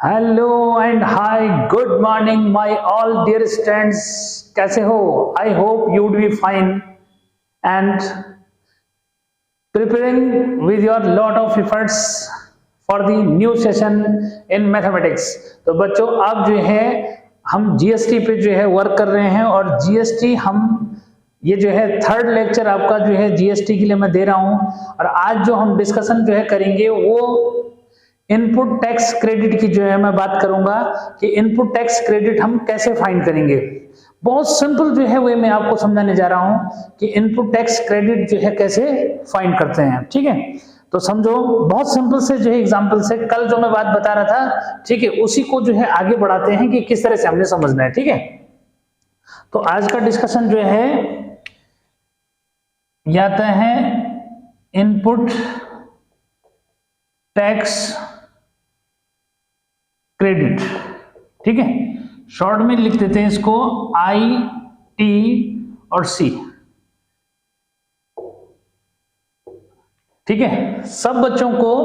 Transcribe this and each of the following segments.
Hello and hi, good morning my all dear students. कैसे हो? I hope you would be fine and preparing with your lot of efforts for the new session in mathematics. तो बच्चों, अब जो है हम GST पे जो है वर्क कर रहे हैं और जीएसटी ये जो है थर्ड लेक्चर आपका जो है जीएसटी के लिए मैं दे रहा हूं। और आज जो हम डिस्कशन जो है करेंगे वो इनपुट टैक्स क्रेडिट की जो है मैं बात करूंगा कि इनपुट टैक्स क्रेडिट हम कैसे फाइंड करेंगे। बहुत सिंपल जो है वे मैं आपको समझाने जा रहा हूं कि इनपुट टैक्स क्रेडिट जो है कैसे फाइंड करते हैं। ठीक है, तो समझो, बहुत सिंपल से जो है एग्जांपल से कल जो मैं बात बता रहा था, ठीक है, उसी को जो है आगे बढ़ाते हैं कि किस तरह से हमने समझना है। ठीक है, तो आज का डिस्कशन जो है आता है इनपुट टैक्स क्रेडिट। ठीक है, शॉर्ट में लिख देते हैं इसको आई टी और सी। ठीक है, सब बच्चों को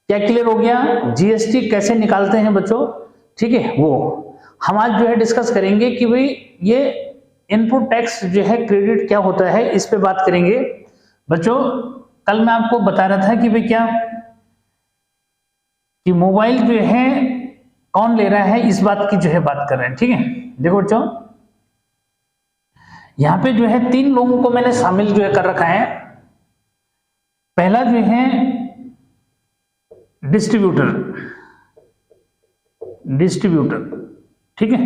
क्या क्लियर हो गया? जीएसटी कैसे निकालते हैं बच्चों? ठीक है, वो हम आज जो है डिस्कस करेंगे कि भाई ये इनपुट टैक्स जो है क्रेडिट क्या होता है, इस पे बात करेंगे बच्चों। कल मैं आपको बता रहा था कि भाई क्या कि मोबाइल जो है कौन ले रहा है, इस बात की जो है बात कर रहे हैं। ठीक है, देखो बच्चों, यहां पे जो है तीन लोगों को मैंने शामिल जो है कर रखा है। पहला जो है डिस्ट्रीब्यूटर। ठीक है,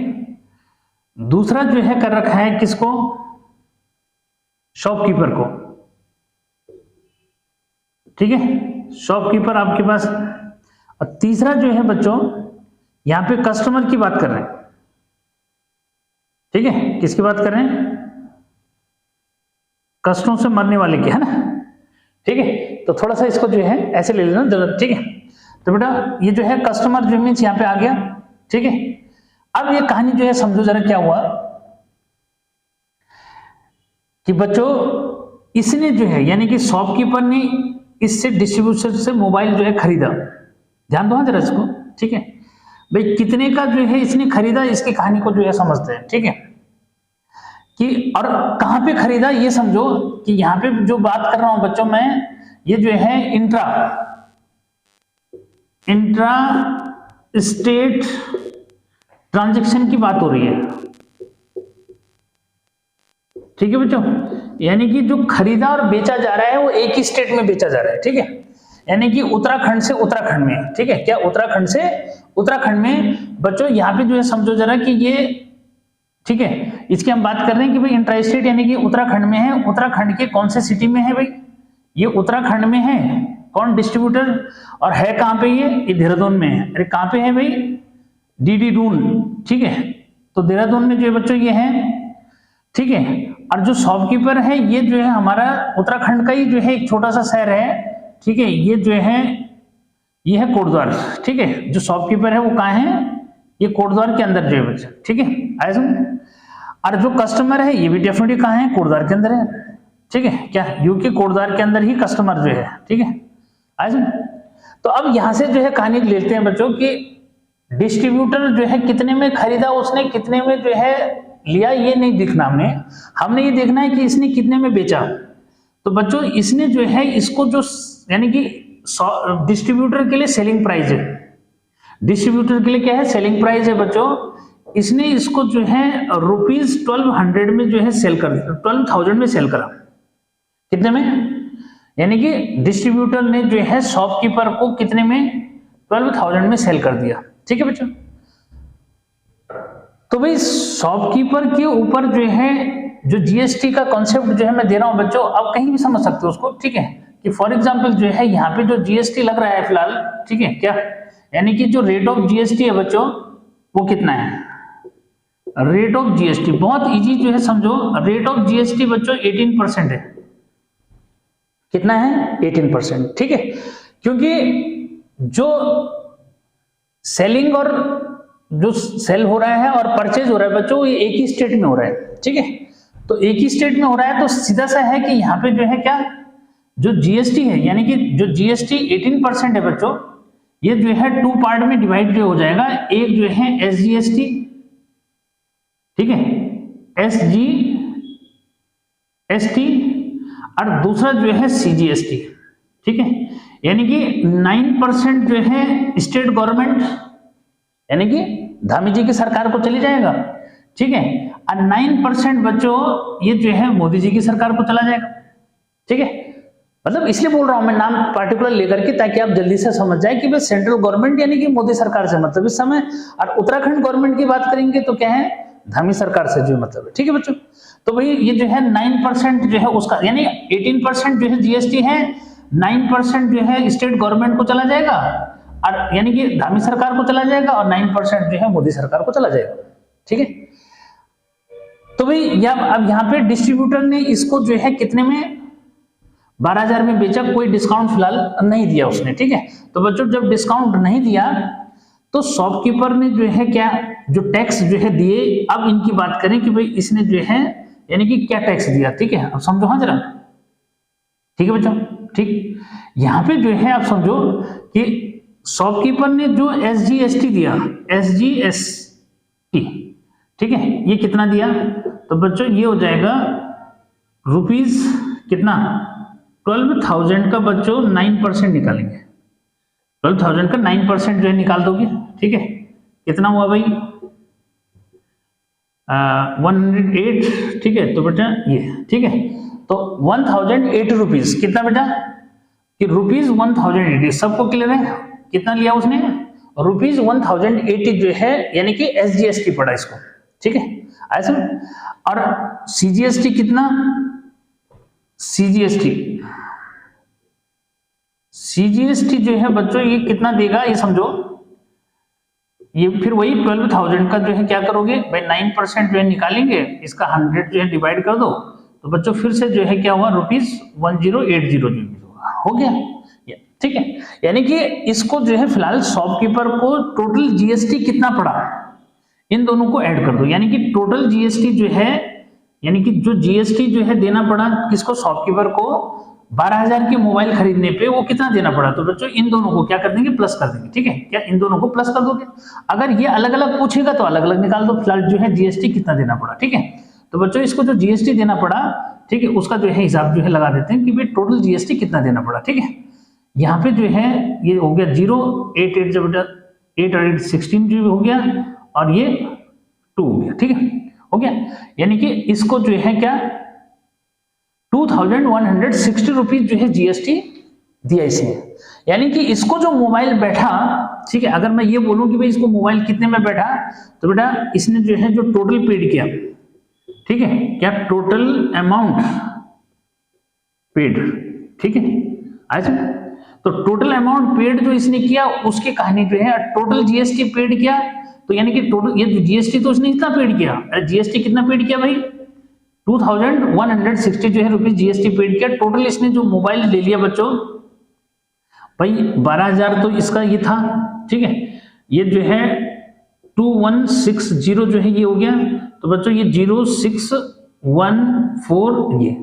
दूसरा जो है कर रखा है किसको? शॉपकीपर को। ठीक है, शॉपकीपर आपके पास। और तीसरा जो है बच्चों, यहां पे कस्टमर की बात कर रहे हैं। ठीक है, किसकी बात कर रहे हैं? कष्टों से मरने वाले की, है ना। ठीक है, तो थोड़ा सा इसको जो है ऐसे ले लेना जरूरत। ठीक है, तो बेटा ये जो है कस्टमर जो मीन्स यहां पे आ गया। ठीक है, अब ये कहानी जो है समझो जरा क्या हुआ कि बच्चों इसने जो है यानी कि शॉपकीपर ने इससे डिस्ट्रीब्यूटर से मोबाइल जो है खरीदा। ध्यान दो जरा इसको। ठीक है भाई, कितने का जो है इसने खरीदा, इसकी कहानी को जो है समझते हैं। ठीक है, कि और कहां पे खरीदा ये समझो कि यहां पे जो बात कर रहा हूं बच्चों मैं, ये जो है इंट्रा स्टेट ट्रांजैक्शन की बात हो रही है। ठीक है बच्चों, यानी कि जो खरीदा और बेचा जा रहा है वो एक ही स्टेट में बेचा जा रहा है। ठीक है, यानी कि उत्तराखंड से उत्तराखंड में। ठीक है, क्या उत्तराखंड से उत्तराखंड में बच्चों यहां पे जो है समझो जरा कि ये, ठीक है, इसकी हम बात कर रहे हैं कि भाई इंट्रा स्टेट यानी कि उत्तराखंड में है। उत्तराखंड के कौन से सिटी में है भाई? ये उत्तराखंड में है। कौन? डिस्ट्रीब्यूटर। और है कहां पे? ये देहरादून में है। अरे कहां पे है भाई? डीडी डून। ठीक है, तो देहरादून में जो है बच्चों ये है। ठीक है, और जो शॉपकीपर है ये जो है हमारा उत्तराखंड का ही जो है एक छोटा सा शहर है। ठीक है, ये जो है ये है कोटद्वार। ठीक है, जो शॉपकीपर है वो कहाँ है? ये कोटद्वार के अंदर जो है बच्चा। ठीक है, आए समझ। और जो कस्टमर है ये भी डेफिनेटली कहाँ है? कोटद्वार के अंदर है। ठीक है, क्या यूके कोटद्वार के अंदर ही कस्टमर जो है। ठीक है, आए समझ। तो अब यहां से जो है कहानी लेते हैं बच्चों कि डिस्ट्रीब्यूटर जो है कितने में खरीदा, उसने कितने में जो है लिया, ये नहीं देखना हमने ये देखना है कि इसने कितने में बेचा। तो बच्चों इसने जो है इसको जो यानी कि डिस्ट्रीब्यूटर के लिए सेलिंग प्राइस है। डिस्ट्रीब्यूटर के लिए क्या है? सेलिंग प्राइस है बच्चों। इसने इसको जो है ₹1200 में जो है सेल कर, 12,000 में सेल करा। कितने में? यानी कि डिस्ट्रीब्यूटर ने जो है शॉपकीपर को कितने में? 12,000 में सेल कर दिया। ठीक है बच्चों, तो भाई शॉपकीपर के ऊपर जो है जो जीएसटी का कॉन्सेप्ट जो है मैं दे रहा हूं बच्चों, आप कहीं भी समझ सकते हो उसको। ठीक है, कि फॉर एग्जांपल जो है यहाँ पे जो जीएसटी लग रहा है फिलहाल, ठीक है, क्या यानी कि जो रेट ऑफ जीएसटी है बच्चों वो कितना है? रेट ऑफ जीएसटी बहुत इजी जो है समझो, रेट ऑफ जीएसटी बच्चों 18% है। कितना है? 18%। ठीक है, क्योंकि जो सेलिंग और जो सेल हो रहा है और परचेज हो रहा है बच्चों ये एक ही स्टेट में हो रहा है। ठीक है, तो एक ही स्टेट में हो रहा है तो सीधा सा है कि यहाँ पे जो है क्या जो जीएसटी है यानी कि जो जीएसटी 18% है बच्चों, ये जो है 2 पार्ट में डिवाइड जो हो जाएगा, एक जो है SGST, ठीक है, SGST, और दूसरा जो है CGST, ठीक है। यानी कि 9% जो है स्टेट गवर्नमेंट यानी कि धामी जी की सरकार को चली जाएगा, ठीक है, और 9% बच्चों ये जो है मोदी जी की सरकार को चला जाएगा, ठीक है। मतलब इसलिए बोल रहा हूं मैं नाम पार्टिकुलर लेकर के, ताकि आप जल्दी से समझ जाए कि भाई सेंट्रल गवर्नमेंट यानी कि मोदी सरकार से मतलब इस समय, और उत्तराखंड गवर्नमेंट की बात करेंगे तो क्या है, धामी सरकार से जो मतलब है, ठीक है बच्चों। तो भाई ये जो है 9% जो है उसका, यानी 18% जो है GST है, 9% जो है स्टेट गवर्नमेंट को चला जाएगा, और यानी कि धामी सरकार को चला जाएगा, और 9% जो है मोदी सरकार को चला जाएगा, ठीक है। तो भाई अब यहाँ पे डिस्ट्रीब्यूटर ने इसको जो है कितने में, 12,000 में बेचा, कोई डिस्काउंट फिलहाल नहीं दिया उसने, ठीक है। तो बच्चों जब डिस्काउंट नहीं दिया तो शॉपकीपर ने जो है क्या, जो टैक्स जो है दिए, अब इनकी बात करें कि भाई इसने जो है यानी कि क्या टैक्स दिया, ठीक है। अब समझो हाँ जरा, ठीक है बच्चों, ठीक। यहां पे जो है आप समझो कि शॉपकीपर ने जो SGST दिया, SGST, ठीक है, ये कितना दिया, तो बच्चों ये हो जाएगा रुपीज कितना, 12,000 का बच्चों 9% निकालेंगे, 12,000 का 9% जो है निकाल दोगे, ठीक है, कितना हुआ भाई 108, ठीक है। तो बेटा ये, ठीक है, तो 1080 रुपीज, कितना बेटा कि रुपीज 1080, सबको क्लियर है, कितना लिया उसने, रुपीज 1080 जो है यानी कि SGST पड़ा इसको, ठीक है ऐसे। और CGST कितना, CGST जो है बच्चों ये कितना देगा, ये समझो, ये फिर वही 12,000 का जो है क्या करोगे भाई, 9% जो है निकालेंगे, इसका 100 जो है डिवाइड कर दो, तो बच्चों फिर से जो है क्या हुआ, रुपीज 1080 जो हो गया, ठीक है। यानी कि इसको जो है फिलहाल शॉपकीपर को टोटल GST कितना पड़ा, इन दोनों को ऐड कर दो, यानी कि टोटल GST जो है, यानी कि जो GST जो है देना पड़ा किसको, शॉपकीपर को 12,000 के मोबाइल खरीदने पे वो कितना देना पड़ा, तो बच्चों इन दोनों को क्या कर देंगे, प्लस कर देंगे, ठीक है। क्या इन दोनों को प्लस कर दोगे, अगर ये अलग अलग पूछेगा तो अलग अलग निकाल दो, फिलहाल जो है GST कितना देना पड़ा, ठीक है। तो बच्चों इसको जो GST देना पड़ा, ठीक है, उसका जो है हिसाब जो है लगा देते हैं कि भाई टोटल GST कितना देना पड़ा, ठीक है। यहाँ पे जो है ये हो गया 088 जब 8 और 8 16 जो हो गया, और ये 2 हो गया, ठीक है, हो गया। यानी कि इसको जो है क्या 2160 रुपीज जो है GST दिया इसने, यानी कि इसको जो मोबाइल बैठा, ठीक है, अगर मैं ये बोलूं कि भाई इसको मोबाइल कितने में बैठा, तो बेटा इसने जो है जो टोटल पेड किया, ठीक है, क्या टोटल अमाउंट पेड, ठीक है ऐसे। तो टोटल अमाउंट पेड जो इसने किया उसकी कहानी जो है, टोटल GST पेड किया, तो यानी कि टोटल ये GST तो इसने इतना पेड किया, GST कितना पेड किया भाई 2160 जो है रुपीज GST पेड किया। टोटल इसने जो मोबाइल ले लिया बच्चों भाई 12,000 तो इसका ये था, ठीक है, ये जो है 2160 जो है ये हो गया, तो बच्चों ये 0614 ये,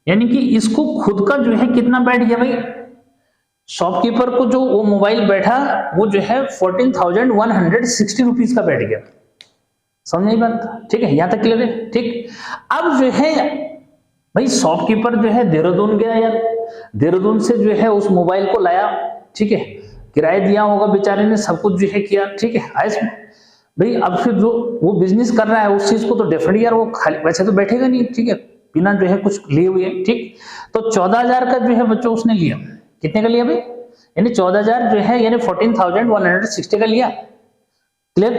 यानी कि इसको खुद का जो है कितना बैठ गया भाई, शॉपकीपर को जो वो मोबाइल बैठा वो जो है 14,160 रुपीज का बैठ गया, समझ बात, ठीक है, यहां तक क्लियर है, ठीक। अब जो है भाई शॉपकीपर जो है देहरादून गया यार, देहरादून से जो है उस मोबाइल को लाया, ठीक है, किराया दिया होगा बेचारे ने, सब कुछ जो है किया, ठीक है ऐसे भाई। अब फिर जो वो बिजनेस कर रहा है उस चीज को तो डेफिनेटली यार वो खाली वैसे तो बैठेगा नहीं, ठीक है, बिना जो है कुछ लिए हुए, ठीक। तो 14,000 का जो है बच्चों उसने लिया, कितने का लिया भाई, यानी 14,000 जो है यानी 14,160 का लिया, क्लियर,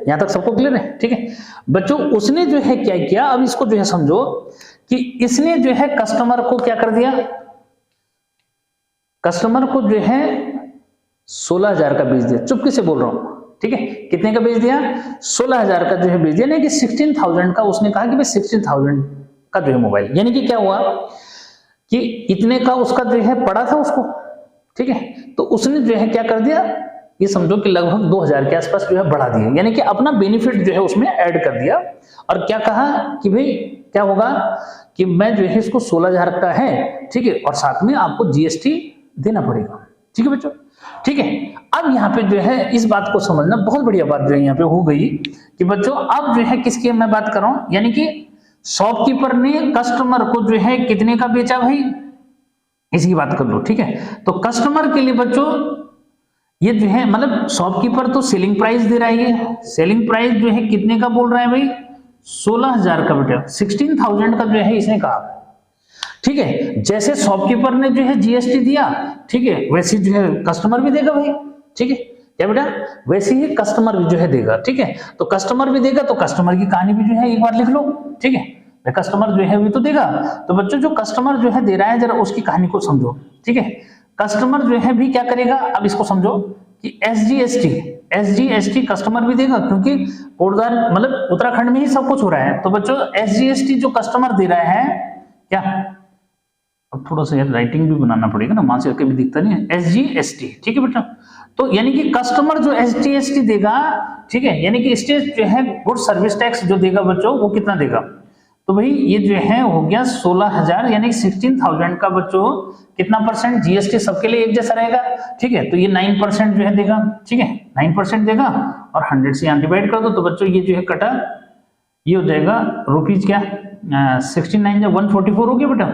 यहां तक सबको क्लियर है, ठीक है बच्चों। उसने जो है क्या किया, अब इसको जो है समझो कि इसने जो है कस्टमर को क्या कर दिया, कस्टमर को जो है 16,000 का बेच दिया, चुपके से बोल रहा हूं, ठीक है, कितने का बेच दिया 16,000 का जो है बेच दिया, नहीं कि 16,000 का उसने कहा कि भाई 16,000 का जो है मोबाइल, यानी कि क्या हुआ कि इतने का उसका जो है पड़ा था उसको, ठीक है, तो उसने जो है क्या कर दिया, ये समझो कि लगभग 2,000 के आसपास जो है बढ़ा दिया, यानी कि अपना बेनिफिट जो है उसमें ऐड कर दिया, और क्या कहा कि भाई क्या होगा कि मैं जो है इसको 16,000 का है, ठीक है, और साथ में आपको GST देना पड़ेगा, ठीक है बच्चों। ठीक है। अब यहाँ पे जो है इस बात को समझना, बहुत बढ़िया बात जो है यहाँ पे हो गई कि बच्चों अब जो है किसकी मैं बात कर रहा हूं, यानी कि शॉपकीपर ने कस्टमर को जो है कितने का बेचा भाई, इसकी बात कर लो। ठीक है, तो कस्टमर के लिए बच्चों ये जो है मतलब शॉपकीपर तो सेलिंग प्राइस दे रहा है, ये सेलिंग प्राइस जो है कितने का बोल रहा है भाई, 16,000 का बेटा, 16,000 का जो है इसने कहा। ठीक है, जैसे शॉपकीपर ने जो है जीएसटी दिया, ठीक है, वैसे जो है कस्टमर भी देगा भाई। ठीक है, क्या बेटा, वैसे ही कस्टमर भी जो है देगा। ठीक है, तो कस्टमर भी देगा तो कस्टमर की कहानी भी जो है एक बार लिख लो। ठीक है, कस्टमर जो है वो तो देगा, तो बच्चों जो कस्टमर जो है दे रहा है जरा उसकी कहानी को समझो। ठीक है, कस्टमर जो है भी क्या करेगा, अब इसको समझो कि एसजीएसटी कस्टमर भी देगा, क्योंकि पोर्टदार मतलब उत्तराखंड में ही सब कुछ हो रहा है। तो बच्चों एसजीएसटी जो कस्टमर दे रहा है क्या, अब थोड़ा सा राइटिंग भी बनाना पड़ेगा ना, वहां से कभी दिखता नहीं है, एसजीएसटी। ठीक है बेटा, तो यानी कि कस्टमर जो एसजीएसटी देगा, ठीक है, यानी कि स्टेट जो है गुड सर्विस टैक्स जो देगा बच्चों वो कितना देगा, तो भाई ये जो है हो गया 16,000 यानी 16,000 का बच्चों कितना परसेंट, जीएसटी सबके लिए एक जैसा रहेगा। ठीक है, तो ये 9% जो है देगा। ठीक है, 9% देगा और 100 से यहाँ डिवाइड कर दो, तो बच्चों ये जो है कटा, ये हो जाएगा रुपीज क्या 69 या 144 हो गया बेटा,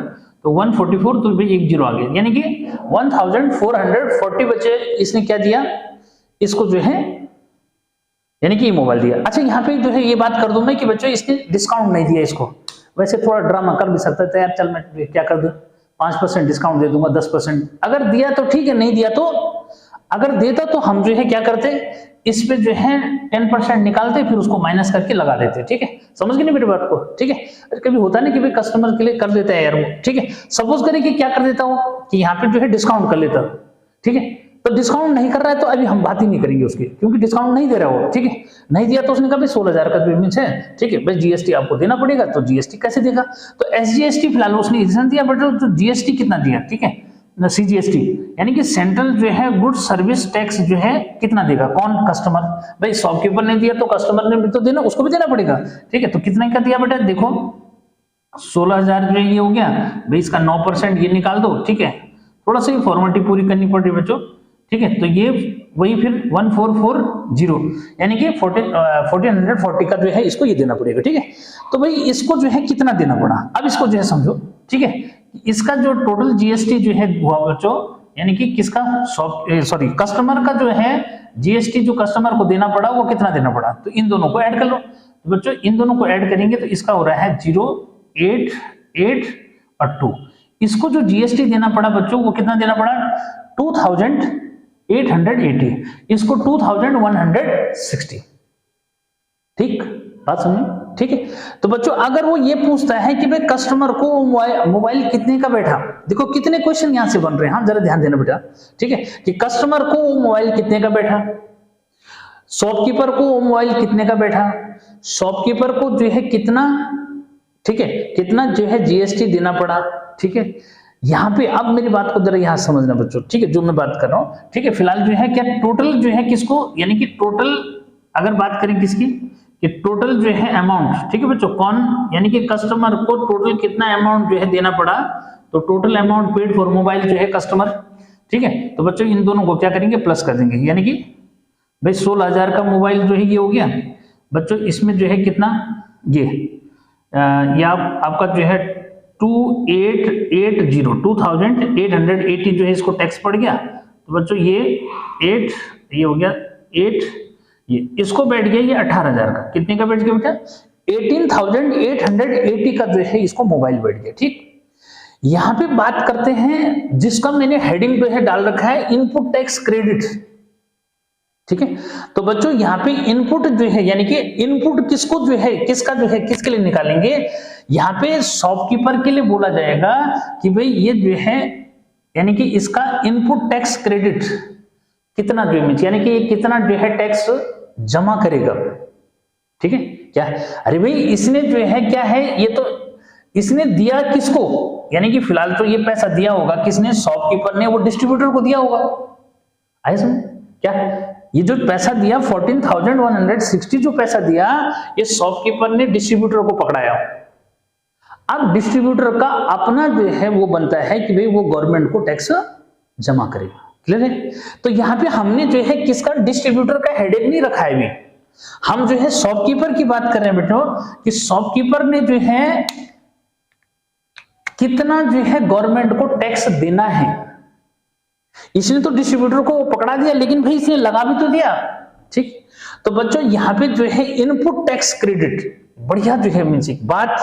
तो 144 तो भाई एक जीरो आ गया, यानी कि 1440 बचे इसने क्या दिया इसको जो है, यानी कि ये मोबाइल दिया। अच्छा यहाँ पे जो है ये बात कर दूं मैं कि बच्चों इसने डिस्काउंट नहीं दिया इसको, वैसे थोड़ा ड्रामा कर भी सकता है, तो यार चल मैं क्या कर दूं 5% डिस्काउंट दे दूंगा, 10%। अगर दिया तो ठीक है, नहीं दिया तो, अगर देता तो हम जो है क्या करते, इस पे जो है 10% निकालते फिर उसको माइनस करके लगा देते। ठीक है, समझ गए नहीं मेरी बात को। ठीक है, कभी होता नहीं कि भाई कस्टमर के लिए कर देता है यार वो। ठीक है, सपोज करें कि क्या कर देता हूं कि यहाँ पे जो है डिस्काउंट कर लेता। ठीक है, तो डिस्काउंट नहीं कर रहा है तो अभी हम बात ही नहीं करेंगे उसकी, क्योंकि डिस्काउंट नहीं दे रहा हो। ठीक है, नहीं दिया तो उसने कहा भाई 16,000 का जो इमेज है, ठीक है भाई जीएसटी आपको देना पड़ेगा, तो जीएसटी कैसे देगा, तो एसजीएसटी फिलहाल उसने इजेंशन दिया, बट जो जीएसटी कितना दिया, ठीक है सीजीएसटी, यानी कि सेंट्रल जो है गुड सर्विस टैक्स जो है कितना देगा, कौन, कस्टमर। भाई शॉपकीपर ने दिया तो कस्टमर ने भी तो देना, उसको भी देना पड़ेगा। ठीक है, तो कितने का दिया बेटा, देखो 16,000 जो ये हो गया भाई, इसका 9% ये निकाल दो। ठीक है, थोड़ा सा फॉर्मेलिटी पूरी करनी पड़ रही है बच्चों। ठीक है, तो ये वही फिर 1440 यानी कि 1440 का जो है इसको ये देना पड़ेगा। ठीक है, तो भाई इसको जो है कितना देना पड़ा, अब इसको जो है समझो। ठीक है, इसका जो टोटल जीएसटी जो है हुआ बच्चों, यानी कि किसका, कस्टमर का जो है जीएसटी जो कस्टमर को देना पड़ा वो कितना देना पड़ा, तो इन दोनों को ऐड कर लो। तो बच्चों इन दोनों को ऐड करेंगे तो इसका हो रहा है 088 और 2, इसको जो जीएसटी देना पड़ा बच्चों वो कितना देना पड़ा 2,880, इसको 2,160। ठीक, बात समझे। ठीक है, तो बच्चों अगर वो ये पूछता है कि भाई कस्टमर को मोबाइल कितने का बैठा, देखो कितने क्वेश्चन यहां से बन रहे हैं, हाँ जरा ध्यान देना बेटा। ठीक है, कि कस्टमर को मोबाइल कितने का बैठा, शॉपकीपर को मोबाइल कितने का बैठा, शॉपकीपर को जो है कितना, ठीक है कितना जो है जीएसटी देना पड़ा। ठीक है, यहाँ पे अब मेरी बात को जरा यहाँ समझना बच्चों। ठीक है, जो मैं बात कर रहा हूँ, ठीक है फिलहाल जो है क्या टोटल जो है किसको, यानी कि टोटल अगर बात करें किसकी, कि टोटल जो है अमाउंट, ठीक है बच्चों, कौन, यानी कि कस्टमर को टोटल कितना अमाउंट जो है देना पड़ा, तो total amount paid for mobile जो है कस्टमर। ठीक है, तो बच्चों इन दोनों को क्या करेंगे, प्लस कर देंगे, यानी कि भाई 16,000 का मोबाइल जो है ये हो गया बच्चों, इसमें जो है कितना ये आपका जो है 2880 जो है इसको टैक्स पड़ गया, तो बच्चों ये 8 ये हो गया 8, ये इसको बैठ गया ये 18,000 का, कितने का बैठ गया बेटा 18,880 का जो है इसको मोबाइल बैठ गया। ठीक, यहां पे बात करते हैं जिसका मैंने हेडिंग जो है डाल रखा है इनपुट टैक्स क्रेडिट। ठीक है, तो बच्चों यहाँ पे इनपुट जो है, यानी कि इनपुट किसको जो है, किसका जो है किसके लिए निकालेंगे, यहाँ पे शॉपकीपर के लिए बोला जाएगा कि भाई ये जो है यानी कि इसका इनपुट टैक्स क्रेडिट कितना जो है, यानी कि ये कितना जो है टैक्स जमा करेगा। ठीक है, क्या, अरे भाई इसने जो है क्या है, ये तो इसने दिया किसको, यानी कि फिलहाल तो ये पैसा दिया होगा किसने, शॉपकीपर ने, वो डिस्ट्रीब्यूटर को दिया होगा। आए समझ, क्या ये जो पैसा दिया 14,160 जो पैसा दिया, ये शॉपकीपर ने डिस्ट्रीब्यूटर को पकड़ाया। अब डिस्ट्रीब्यूटर का अपना जो है वो बनता है कि भाई वो गवर्नमेंट को टैक्स जमा करेगा। क्लियर है? तो यहाँ पे हमने जो है किसका, डिस्ट्रीब्यूटर का हेडेक नहीं रखा है अभी, हम जो है शॉपकीपर की बात कर रहे हैं बेटो, कि शॉपकीपर ने जो है कितना जो है गवर्नमेंट को टैक्स देना है। इसने तो डिस्ट्रीब्यूटर को पकड़ा दिया, लेकिन भाई इसने लगा भी तो दिया, ठीक। तो बच्चों यहाँ पे जो है इनपुट टैक्स क्रेडिट, बढ़िया जो है मीन्स एक बात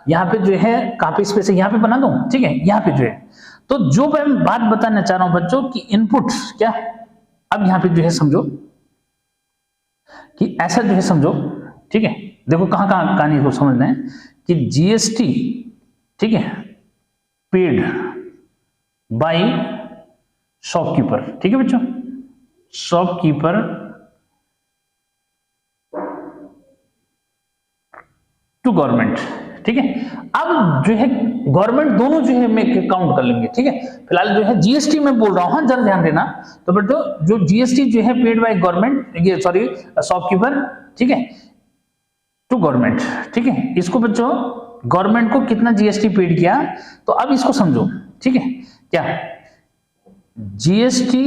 यहाँ पे जो है कॉपी स्पेस से यहाँ पे बना दूं, ठीक है। यहाँ पे जो है, तो जो मैं बात बताना चाह रहा हूं बच्चों कि इनपुट क्या, अब यहाँ पे जो है समझो कि ऐसा जो है समझो, ठीक है। देखो कहां कहां कहानी को समझना है कि जीएसटी, ठीक है, पेड बाय शॉपकीपर, ठीक है बच्चों, शॉपकीपर टू गवर्नमेंट, ठीक है। अब जो है गवर्नमेंट दोनों जो है मैं काउंट कर लेंगे, ठीक है। फिलहाल जो है जीएसटी में बोल रहा हूं, जरा ध्यान देना। तो बेटो जो जीएसटी जो है पेड बाय गवर्नमेंट, ये सॉरी शॉपकीपर, ठीक है, टू गवर्नमेंट, ठीक है। इसको बच्चों गवर्नमेंट को कितना जीएसटी पेड किया, तो अब इसको समझो, ठीक है। क्या जीएसटी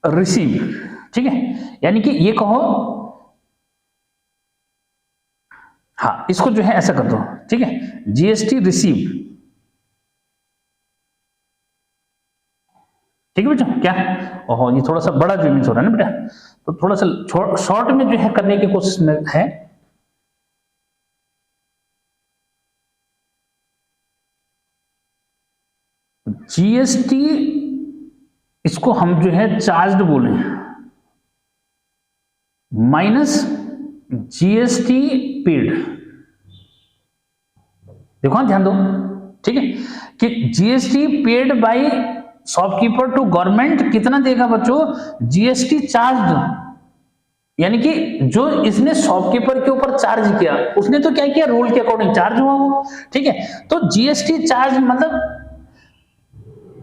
रिसीव, ठीक है, यानी कि ये कहो, हाँ इसको जो है ऐसा कर दो, ठीक है, जीएसटी रिसीव, ठीक है बच्चों। क्या ओहो ये थोड़ा सा बड़ा जो मीन्स हो रहा है ना बेटा, तो थोड़ा सा शॉर्ट में जो है करने की कोशिश में है। जीएसटी इसको हम जो है चार्ज्ड बोले, माइनस जीएसटी पेड, देखो ध्यान दो, ठीक है, कि GST paid by shopkeeper to government कितना देगा बच्चों, जीएसटी चार्ज, यानी कि जो इसने शॉपकीपर के ऊपर चार्ज किया, उसने तो क्या किया, रूल के अकॉर्डिंग चार्ज हुआ वो, ठीक है। तो जीएसटी चार्ज मतलब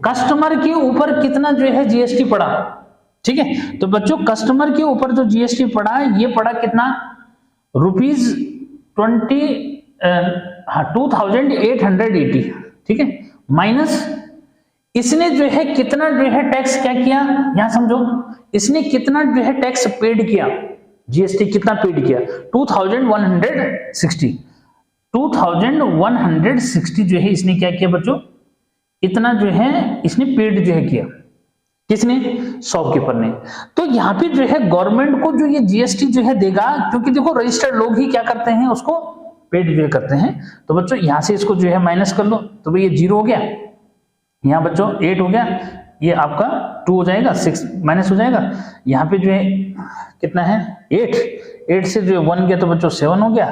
कस्टमर के ऊपर कितना जो है जीएसटी पड़ा, ठीक है। तो बच्चों कस्टमर के ऊपर जो जीएसटी पड़ा, ये पड़ा कितना, ₹2880, ठीक है, माइनस इसने जो है कितना जो है टैक्स क्या किया, यहां समझो, इसने कितना जो है टैक्स पेड किया, जीएसटी कितना पेड किया, 2160 जो है इसने क्या किया बच्चों, इतना जो है इसने पेड जो है किया, किसने, शॉपकीपर ने। तो यहाँ पे जो है गवर्नमेंट को जो ये जीएसटी जो है देगा, क्योंकि देखो रजिस्टर्ड लोग ही क्या करते हैं, उसको पेड जो है करते हैं। तो बच्चों यहां से इसको जो है माइनस कर लो, तो भाई ये 0 हो गया, यहाँ बच्चों 8 हो गया, ये आपका 2 हो जाएगा, 6 माइनस हो जाएगा, यहाँ पे जो है कितना है 8 से जो है 1 गया, तो बच्चों 7 हो गया,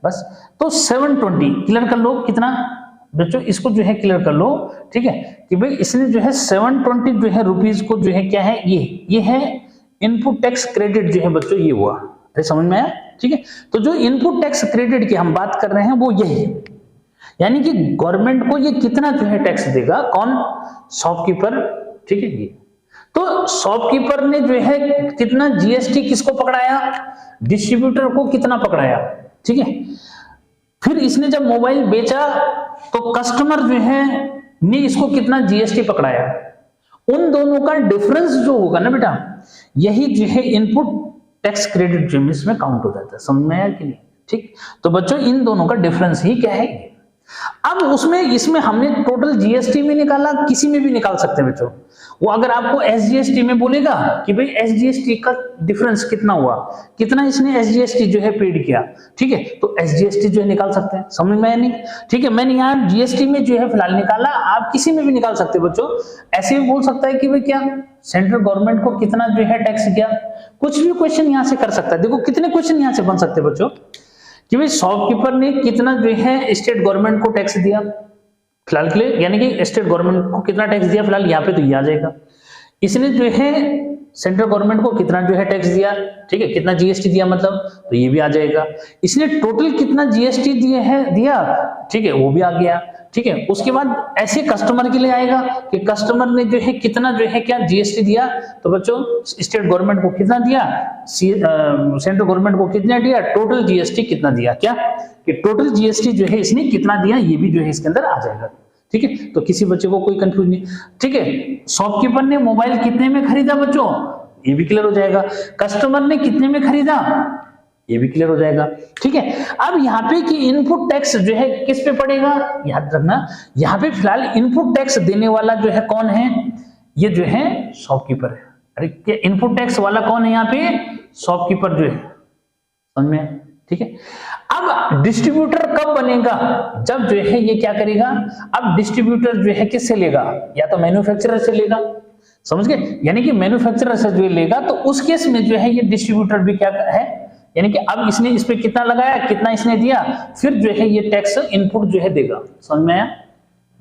बस। तो 720 क्लियर कर लो, कितना बच्चों, इसको जो है क्लियर कर लो, ठीक है, कि भाई इसने जो है 720 जो है रुपीज को जो है क्या है, ये है इनपुट टैक्स क्रेडिट जो है बच्चों, ये हुआ, समझ में आया, ठीक है। तो जो इनपुट टैक्स क्रेडिट की हम बात कर रहे हैं वो यही है, यानी कि गवर्नमेंट को ये कितना जो है टैक्स देगा, कौन, शॉपकीपर, ठीक है। ये तो शॉपकीपर ने जो है कितना जीएसटी किसको पकड़ाया, डिस्ट्रीब्यूटर को कितना पकड़ाया, ठीक है। फिर इसने जब मोबाइल बेचा तो कस्टमर जो है ने इसको कितना जीएसटी पकड़ाया, उन दोनों का डिफरेंस जो होगा ना बेटा, यही जो है इनपुट टैक्स क्रेडिट जो इसमें काउंट हो जाता है, समझ में आया कि नहीं, ठीक। तो बच्चों इन दोनों का डिफरेंस ही क्या है। अब उसमें इसमें हमने टोटल जीएसटी में निकाला, किसी में भी निकाल सकते हैं बच्चों। वो अगर आपको एसजीएसटी में बोलेगा कि भाई एसजीएसटी का डिफरेंस कितना हुआ, कितना इसने एसजीएसटी जो है पेड किया, ठीक है, तो एसजीएसटी जो है निकाल सकते हैं, समझ में आया नहीं, ठीक है। मैंने यहाँ जीएसटी में जो है फिलहाल निकाला, आप किसी में भी निकाल सकते हैं बच्चों। ऐसे भी बोल सकता है कि भाई क्या सेंट्रल गवर्नमेंट को कितना जो है टैक्स किया, कुछ भी क्वेश्चन यहाँ से कर सकता है। देखो कितने क्वेश्चन यहाँ से बन सकते हैं बच्चों, कि भाई शॉपकीपर ने कितना जो है स्टेट गवर्नमेंट को टैक्स दिया फिलहाल के लिए, यानी कि स्टेट गवर्नमेंट को कितना टैक्स दिया फिलहाल, यहाँ पे तो ये आ जाएगा। इसने जो है सेंट्रल गवर्नमेंट को कितना जो है टैक्स दिया, ठीक है, कितना जीएसटी दिया मतलब, तो ये भी आ जाएगा। इसने टोटल कितना जीएसटी दिया, ठीक है, वो भी आ गया, ठीक है। उसके बाद ऐसे कस्टमर के लिए आएगा कि कस्टमर ने जो है कितना जो है क्या जीएसटी दिया, तो बच्चों स्टेट गवर्नमेंट को कितना दिया, सेंट्रल गवर्नमेंट को कितना दिया, टोटल जीएसटी कितना दिया, क्या कि टोटल जीएसटी जो है इसने कितना दिया, ये भी जो है इसके अंदर आ जाएगा, ठीक है, तो किसी बच्चे को कोई कंफ्यूज नहीं, ठीक है। शॉपकीपर ने मोबाइल कितने में खरीदा बच्चों, ये भी क्लियर हो जाएगा। कस्टमर ने कितने में खरीदा, ये भी क्लियर हो जाएगा, ठीक है। अब यहाँ पे कि इनपुट टैक्स जो है किस पे पड़ेगा, याद रखना यहाँ पे फिलहाल इनपुट टैक्स देने वाला जो है कौन है, ये जो है शॉपकीपर है। अरे क्या इनपुट टैक्स वाला कौन है यहाँ पे, शॉपकीपर जो है, समझ में, ठीक है। अब डिस्ट्रीब्यूटर कब बनेगा, जब जो है ये क्या करेगा, अब डिस्ट्रीब्यूटर जो है किससे लेगा, या तो मैन्युफैक्चरर से लेगा, समझ गए, यानी कि मैन्युफैक्चरर से जो लेगा तो उस केस में जो है ये डिस्ट्रीब्यूटर भी क्या है, यानी कि अब इसने इस पे कितना लगाया, कितना इसने दिया, फिर जो है ये टैक्स इनपुट जो है देगा। समझ में आया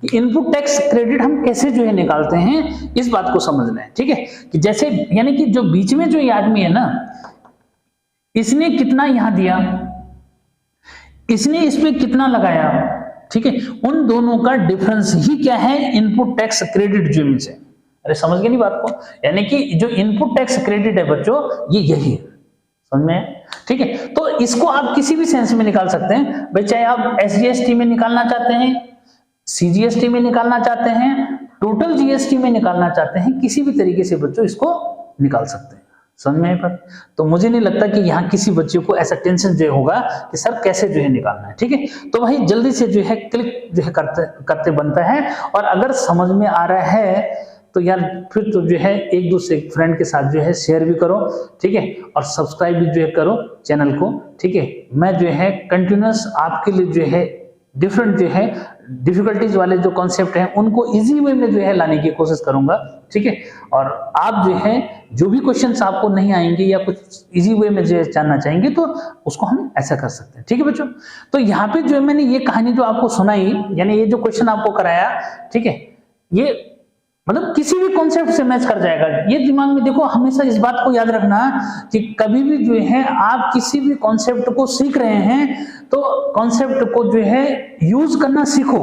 कि इनपुट टैक्स क्रेडिट हम कैसे जो है निकालते हैं, इस बात को समझना है, ठीक है। कि जैसे यानी कि जो बीच में जो ये आदमी है ना, इसने कितना यहां दिया, इसने इस पे कितना लगाया, ठीक है, उन दोनों का डिफरेंस ही क्या है, इनपुट टैक्स क्रेडिट जो इनसे। अरे समझ गए नहीं बात को, यानी कि जो इनपुट टैक्स क्रेडिट है बच्चों, ये यही है, समझ में, ठीक है। तो इसको आप किसी भी सेंस में निकाल सकते हैं भाई, चाहे आप एसजीएसटी में निकालना चाहते हैं, सीजीएसटी में निकालना चाहते हैं, टोटल जीएसटी में निकालना चाहते हैं, किसी भी तरीके से बच्चों इसको निकाल सकते हैं, समझ में पर। तो मुझे नहीं लगता कि यहाँ किसी बच्चे को ऐसा टेंशन जो होगा कि सर कैसे जो है निकालना है, ठीक है। तो भाई जल्दी से जो है क्लिक जो है करते बनता है, और अगर समझ में आ रहा है तो यार फिर तो जो है एक दूसरे फ्रेंड के साथ जो है शेयर भी करो, ठीक है, और सब्सक्राइब भी जो है करो चैनल को, ठीक है। मैं जो है कंटिन्यूस आपके लिए जो है डिफरेंट जो है डिफिकल्टीज वाले जो कॉन्सेप्ट हैं उनको इजी वे में जो है लाने की कोशिश करूंगा, ठीक है। और आप जो है जो भी क्वेश्चंस आपको नहीं आएंगे या कुछ इजी वे में जो जानना चाहेंगे तो उसको हम ऐसा कर सकते हैं, ठीक है बच्चों। तो यहाँ पे जो मैंने ये कहानी जो आपको सुनाई, यानी ये जो क्वेश्चन आपको कराया, ठीक है, ये मतलब किसी भी कॉन्सेप्ट से मैच कर जाएगा। ये दिमाग में देखो, हमेशा इस बात को याद रखना कि कभी भी जो है आप किसी भी कॉन्सेप्ट को सीख रहे हैं तो कॉन्सेप्ट को जो है यूज करना सीखो,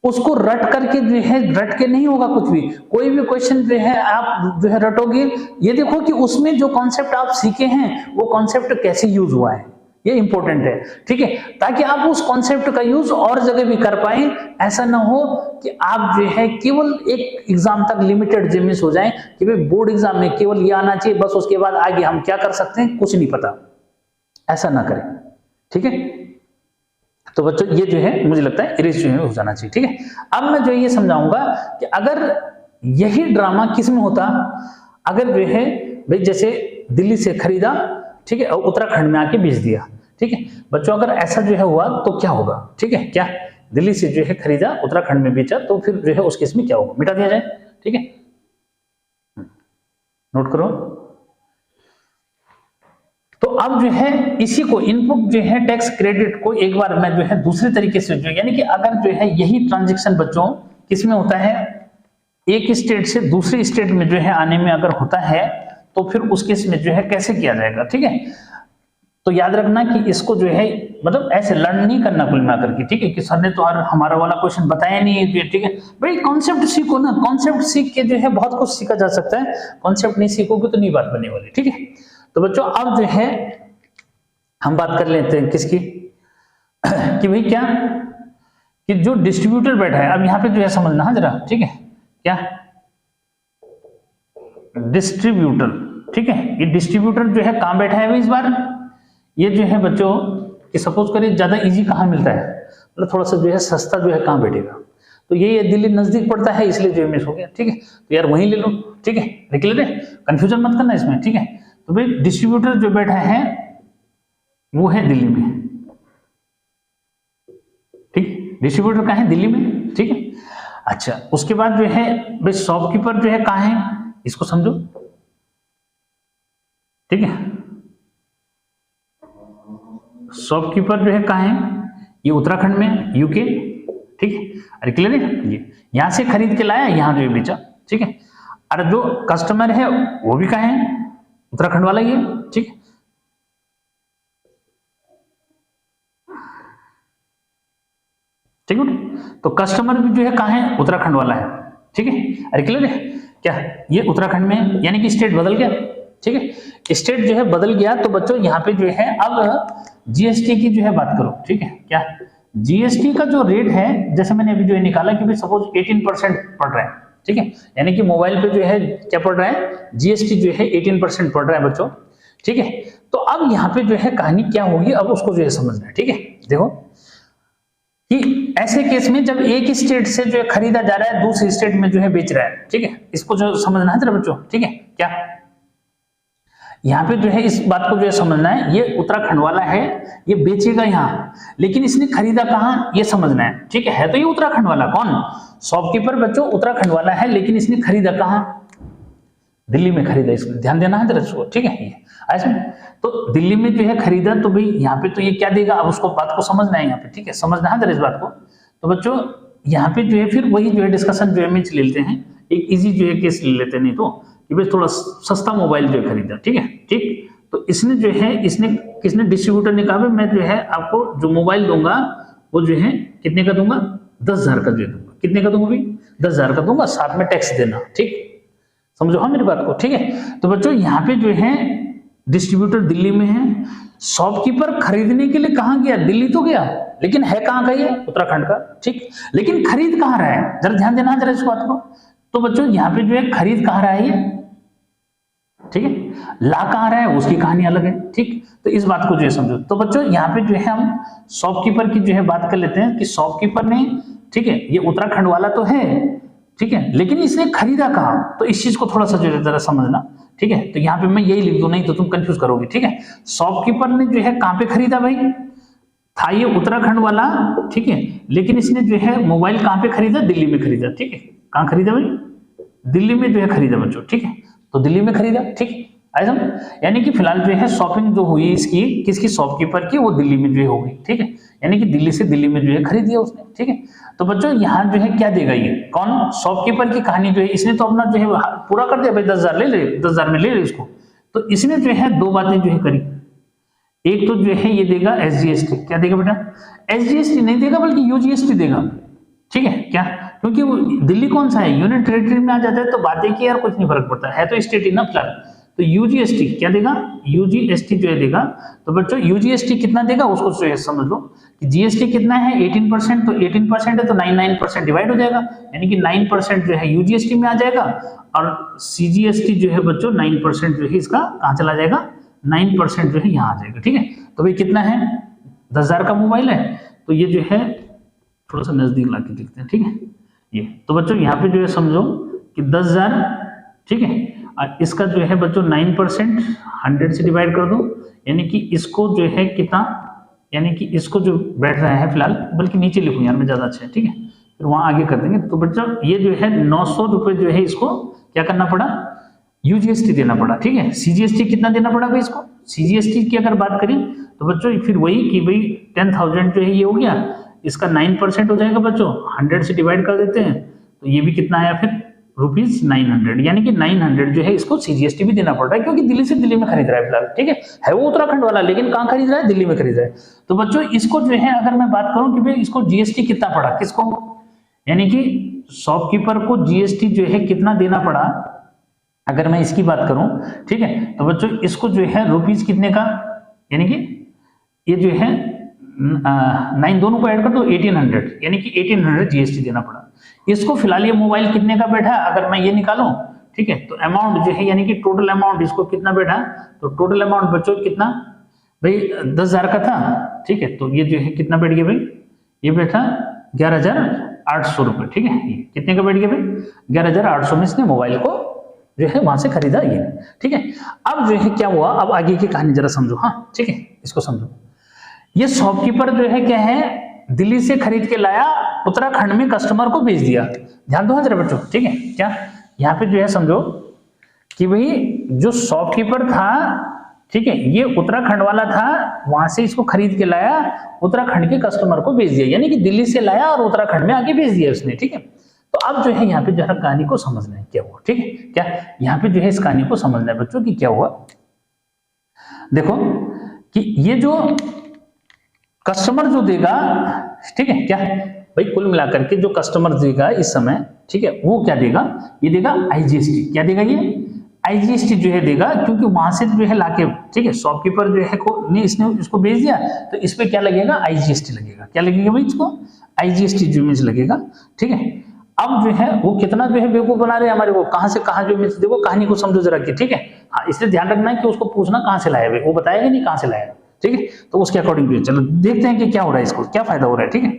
उसको रट करके जो है रट के नहीं होगा कुछ भी। कोई भी क्वेश्चन जो है आप जो है रटोगे, ये देखो कि उसमें जो कॉन्सेप्ट आप सीखे हैं वो कॉन्सेप्ट कैसे यूज हुआ है, ये इंपॉर्टेंट है, ठीक है, ताकि आप उस कॉन्सेप्ट का यूज और जगह भी कर पाए। ऐसा ना हो कि आप जो है केवल एक एग्जाम तक लिमिटेड जिम्मिस हो जाए कि भाई बोर्ड एग्जाम में केवल ये आना चाहिए बस, उसके बाद आगे हम क्या कर सकते हैं कुछ नहीं पता, ऐसा ना करें, ठीक है। तो बच्चों ये जो है मुझे लगता है इरेज जो है हो जाना चाहिए, ठीक है। अब मैं जो ये समझाऊंगा कि अगर यही ड्रामा किस में होता, अगर जो है भाई जैसे दिल्ली से खरीदा, ठीक है, और उत्तराखंड में आके बेच दिया, ठीक है बच्चों, अगर ऐसा जो है हुआ तो क्या होगा, ठीक है, क्या दिल्ली से जो है खरीदा उत्तराखंड में बेचा तो फिर जो है उस केस में क्या होगा, मिटा दिया जाए, ठीक है, नोट करो। तो अब जो है इसी को इनपुट जो है टैक्स क्रेडिट को एक बार मैं जो है दूसरे तरीके से जो यानी कि अगर जो है यही ट्रांजैक्शन बच्चों किसमें होता है, एक स्टेट से दूसरे स्टेट में जो है आने में अगर होता है तो फिर उस केस में जो है कैसे किया जाएगा, ठीक है। तो याद रखना कि इसको जो है मतलब ऐसे लर्न नहीं करना कुल मिलाकर के, ठीक है, कि सर ने तो हमारा वाला क्वेश्चन बताया नहीं है, ठीक है भाई कॉन्सेप्ट सीखो ना, कॉन्सेप्ट सीख के जो है बहुत कुछ सीखा जा सकता है, कॉन्सेप्ट नहीं सीखोगे तो नहीं बात बनने वाली, ठीक है। तो बच्चों अब जो है हम बात कर लेते हैं किसकी कि भाई क्या कि जो डिस्ट्रीब्यूटर बैठा है, अब यहाँ पे जो है समझना है जरा, ठीक है, क्या डिस्ट्रीब्यूटर, ठीक है, ये डिस्ट्रीब्यूटर जो है कहां बैठा है इस बार, ये जो है बच्चों कि सपोज करिए ज्यादा इजी कहां मिलता है, मतलब थोड़ा सा जो है सस्ता जो है कहां बैठेगा, तो ये दिल्ली नजदीक पड़ता है इसलिए जो मिस हो गया, ठीक है, तो यार वहीं ले लो, ठीक है, निकले रे, कंफ्यूजन मत करना इसमें, ठीक है। तो भाई डिस्ट्रीब्यूटर जो बैठा है वो है दिल्ली में, ठीक, डिस्ट्रीब्यूटर कहां है दिल्ली में, ठीक है। अच्छा उसके बाद जो है भाई शॉपकीपर जो है कहां है, इसको समझो, ठीक है, शॉपकीपर जो है कहां है, ये उत्तराखंड में यूके, ठीक है, अरे क्लियर है, ये यहां से खरीद के लाया यहां जो बेचा, ठीक है। अरे जो कस्टमर है वो भी कहां है, उत्तराखंड वाला ही है, ठीक है, ठीक है, तो कस्टमर भी जो है कहां है, उत्तराखंड वाला है, ठीक है, अरे क्लियर है, क्या ये उत्तराखंड में, यानी कि स्टेट बदल गया, ठीक है, स्टेट जो है बदल गया। तो बच्चों यहाँ पे जो है अब जीएसटी की जो है बात करो, ठीक है, क्या जीएसटी का जो रेट है, जैसे मैंने अभी जो है निकाला कि भाई सपोज 18% पड़ रहा है, ठीक है, यानी कि मोबाइल पे जो है क्या पड़ रहा है, जीएसटी जो है 18% पड़ रहा है बच्चों, ठीक है। तो अब यहाँ पे जो है कहानी क्या होगी, अब उसको जो है समझना है, ठीक है। देखो कि ऐसे केस में जब एक स्टेट से जो है खरीदा जा रहा है दूसरे स्टेट में जो है बेच रहा है, ठीक है, इसको जो समझना है जरा बच्चों, ठीक है। क्या यहाँ पे जो है इस बात को जो है समझना है, ये उत्तराखंड वाला है, ये बेचेगा यहाँ, लेकिन इसने खरीदा कहाँ ये समझना है, ठीक है। तो ये उत्तराखंड वाला कौन, शॉपकीपर बच्चों उत्तराखंड वाला है, लेकिन इसने खरीदा कहाँ, दिल्ली में खरीदा, इसमें ध्यान देना है जरा इसको, ठीक है। ये ऐसे तो दिल्ली में जो है खरीदा, तो भाई यहाँ पे तो ये क्या देगा, अब उसको बात को समझना है यहाँ पे, ठीक है, समझना है जरा इस बात को। तो बच्चों यहाँ पे जो है फिर वही जो है डिस्कशन जो है में ले लेते हैं, एक इजी जो है केस ले लेते हैं, नहीं तो कि भाई थोड़ा सस्ता मोबाइल जो है खरीदा, ठीक है, ठीक। तो इसने जो है इसने किसने डिस्ट्रीब्यूटर ने कहा मैं जो है आपको जो मोबाइल दूंगा वो जो है कितने का दूंगा, 10,000 का जो दूंगा, कितने का दूंगा भाई, 10,000 का दूंगा, साथ में टैक्स देना, ठीक, समझो हाँ मेरी बात को, ठीक है। तो बच्चों यहाँ पे जो है डिस्ट्रीब्यूटर दिल्ली में है, शॉपकीपर खरीदने के लिए कहाँ गया, दिल्ली तो गया, लेकिन है कहाँ का, ये उत्तराखंड का, ठीक, लेकिन खरीद कहाँ रहा है, जरा ध्यान देना जरा इस बात को। तो बच्चों यहाँ पे जो है खरीद कहाँ रहा है ये, ठीक है, ला कहाँ रहा है उसकी कहानी अलग है, ठीक। तो इस बात को जो है समझो। तो बच्चों यहाँ पे जो है हम शॉपकीपर की जो है बात कर लेते हैं कि शॉपकीपर ने, ठीक है, ये उत्तराखंड वाला तो है, ठीक है, लेकिन इसने खरीदा कहाँ, तो इस चीज को थोड़ा सा जो है जरा समझना, ठीक है। तो यहाँ पे मैं यही लिख दूं, नहीं तो तुम कंफ्यूज करोगे, ठीक है। शॉपकीपर ने जो है कहाँ पे खरीदा भाई, था ये उत्तराखंड वाला, ठीक है, लेकिन इसने जो है मोबाइल कहाँ पे खरीदा, दिल्ली में खरीदा, ठीक है। कहाँ खरीदा भाई, दिल्ली में जो है खरीदा बच्चों, ठीक है, तो दिल्ली में खरीदा, ठीक है, ऐसा यानी कि फिलहाल जो है शॉपिंग जो हुई इसकी किसकी, शॉपकीपर की, वो दिल्ली में जो है हो गई, ठीक है, यानी कि दिल्ली से दिल्ली में जो है खरीद दिया उसने, ठीक है। तो बच्चों यहाँ जो है क्या देगा, ये कौन, शॉपकीपर की कहानी जो है इसने तो अपना जो है पूरा कर दिया भाई, 10,000 ले ले, 10,000 में ले ले इसको। तो इसने जो है दो बातें जो है करी, एक तो जो है ये देगा एसजीएसटी, क्या देगा बेटा, एसजीएसटी नहीं देगा बल्कि यूजीएसटी देगा, ठीक है, क्या, क्योंकि वो दिल्ली कौन सा है, यूनियन टेरिटरी में आ जाता है, तो बातें की यार कुछ नहीं फर्क पड़ता है तो स्टेट ही ना फिलहाल। तो यूजीएसटी क्या देगा, यूजीएसटी जो है देगा। तो बच्चों यूजीएसटी कितना देगा उसको जो है समझ लो कि जीएसटी कितना है 18%, तो 18% है तो 99% डिवाइड हो जाएगा, यानी कि 9% जो है यूजीएसटी में आ जाएगा, और सीजीएसटी जो है बच्चों 9% जो है इसका कहाँ चला जाएगा, 9% जो है यहाँ आ जाएगा, ठीक है। तो भाई कितना है, 10,000 का मोबाइल है, तो ये जो है थोड़ा सा नजदीक ला के देखते हैं, ठीक है, ये तो बच्चों यहाँ पे जो है समझो कि 10,000, ठीक है, और इसका जो है बच्चों 9% 100 से डिवाइड कर दो, यानी कि इसको जो है कितना, यानी कि इसको जो बैठ रहा है फिलहाल, बल्कि नीचे लिखूं यार मैं ज्यादा अच्छा है, ठीक है, फिर वहां आगे कर देंगे। तो बच्चों ये जो है 900 रुपए जो है इसको क्या करना पड़ा, यूजीएसटी देना पड़ा, ठीक है। सीजीएसटी कितना देना पड़ा भाई इसको, सीजीएसटी की अगर बात करें तो बच्चों फिर वही कि भाई 10,000 जो है ये हो गया, इसका 9% हो जाएगा बच्चों, 100 से डिवाइड कर देते हैं, तो ये भी कितना आया फिर ₹900, यानी कि 900 जो है इसको सीजीएसटी भी देना पड़ रहा है, क्योंकि दिल्ली से दिल्ली में खरीद रहा है फिलहाल, ठीक है वो उत्तराखंड वाला, लेकिन कहाँ खरीद रहा है, दिल्ली में खरीद रहा है। तो बच्चों इसको जो है अगर मैं बात करूं कि भाई इसको जीएसटी कितना पड़ा, किसको, यानी कि शॉपकीपर को जीएसटी जो है कितना देना पड़ा, अगर मैं इसकी बात करूं, ठीक है, तो बच्चों इसको जो है रुपीज कितने का, यानी कि ये जो है 9 दोनों को ऐड कर दो 1800, यानी कि 1800 जीएसटी देना पड़ा। इसको फिलहाल ये मोबाइल कितने का बैठा, अगर मैं ये निकालूं, ठीक है, तो अमाउंट जो है यानी कि टोटल अमाउंट इसको कितना बैठा, तो टोटल अमाउंट बच्चों कितना भाई 10,000 का था, ठीक है, तो ये जो है कितना बैठ गया भाई, ये बैठा 11,800 रुपए, ठीक है, ये कितने का बैठ गया भाई 11,800 में इसने मोबाइल को जो है वहां से खरीदा ये, ठीक है। अब जो है क्या हुआ, अब आगे की कहानी जरा समझो, हाँ ठीक है, इसको समझो। ये शॉपकीपर जो है क्या है, दिल्ली से खरीद के लाया, उत्तराखंड में कस्टमर को बेच दिया, ध्यान दो जरा बच्चों, ठीक है, क्या यहाँ पे जो है समझो कि भाई जो शॉपकीपर था, ठीक है, ये उत्तराखंड वाला था, वहां से इसको खरीद के लाया, उत्तराखंड के कस्टमर को बेच दिया, यानी कि दिल्ली से लाया और उत्तराखंड में आके बेच दिया उसने, ठीक है। तो अब जो है यहाँ पे जो है कहानी को समझना है क्या हुआ, ठीक है, क्या यहाँ पे जो है इस कहानी को समझना है बच्चों कि क्या हुआ। देखो कि ये जो कस्टमर जो देगा, ठीक है, क्या भाई कुल मिलाकर के जो कस्टमर देगा इस समय, ठीक है, वो क्या देगा, ये देगा आईजीएसटी, क्या देगा ये आईजीएसटी जो है देगा, क्योंकि वहां से जो है लाके, ठीक है, शॉपकीपर जो है ने इसने इसको बेच दिया, तो इस पे क्या लगेगा, आईजीएसटी लगेगा। क्या लगेगा भाई, इसको आईजीएसटी जो इमेज लगेगा, ठीक है। अब जो है वो कितना जो है बेवकूफ बना रहे हैं हमारे को, कहां से कहां जो इमेज, देखो कहानी को समझो जरा कि, ठीक है। हाँ, इसलिए ध्यान रखना है कि उसको पूछना कहां से लाया भाई, वो बताएगा नहीं कहां से लाया, ठीक है। तो उसके अकॉर्डिंग चलो देखते हैं कि क्या हो रहा है, इसको क्या फायदा हो रहा है, ठीक है।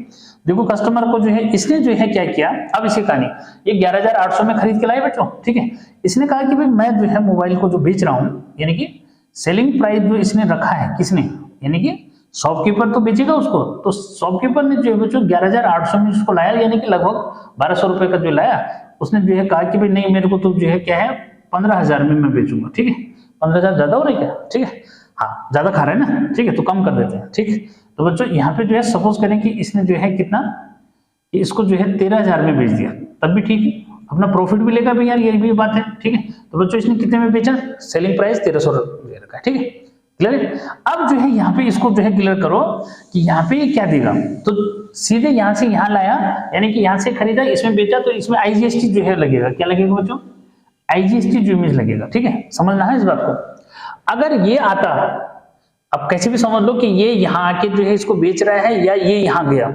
देखो कस्टमर को जो है इसने जो है क्या किया, अब इसी कहानी, ये 11,800 में खरीद के लाए बच्चों, ठीक है। इसने कहा कि भाई मैं जो है मोबाइल को जो बेच रहा हूं, यानी कि सेलिंग प्राइस जो इसने रखा है, किसने, यानी कि शॉपकीपर तो बेचेगा उसको, तो शॉपकीपर ने जो है बच्चों 11,800 में उसको लाया, यानी कि लगभग 1,200 रुपए का जो लाया। उसने जो है कहा कि भाई नहीं, मेरे को तो जो है क्या है 15,000 में मैं बेचूंगा, ठीक है। 15,000 ज्यादा हो रहा है क्या, ठीक है, हाँ ज्यादा खा रहा है ना, ठीक है, तो कम कर देते हैं, ठीक है। तो बच्चों यहाँ पे जो है सपोज करें कि इसने जो है कितना, इसको जो है 13,000 में बेच दिया, तब भी ठीक है, अपना प्रॉफिट भी लेगा भी यार, ये भी बात है, ठीक है। तो बच्चों इसने कितने में बेचा, सेलिंग प्राइस 1,300 रुपये रखा, ठीक है, क्लियर है। अब जो है यहाँ पे इसको जो है क्लियर करो कि यहाँ पे क्या देगा, तो सीधे यहाँ से यहाँ लाया, यानी कि यहाँ से खरीदा, इसमें बेचा, तो इसमें आईजीएसटी जो है लगेगा, क्या लगेगा बच्चों, आईजीएसटी जो इमेज लगेगा, ठीक है, समझना है इस बात को। अगर ये आता, अब कैसे भी समझ लो कि ये यहाँ आके जो है इसको बेच रहा है या ये यहाँ गया,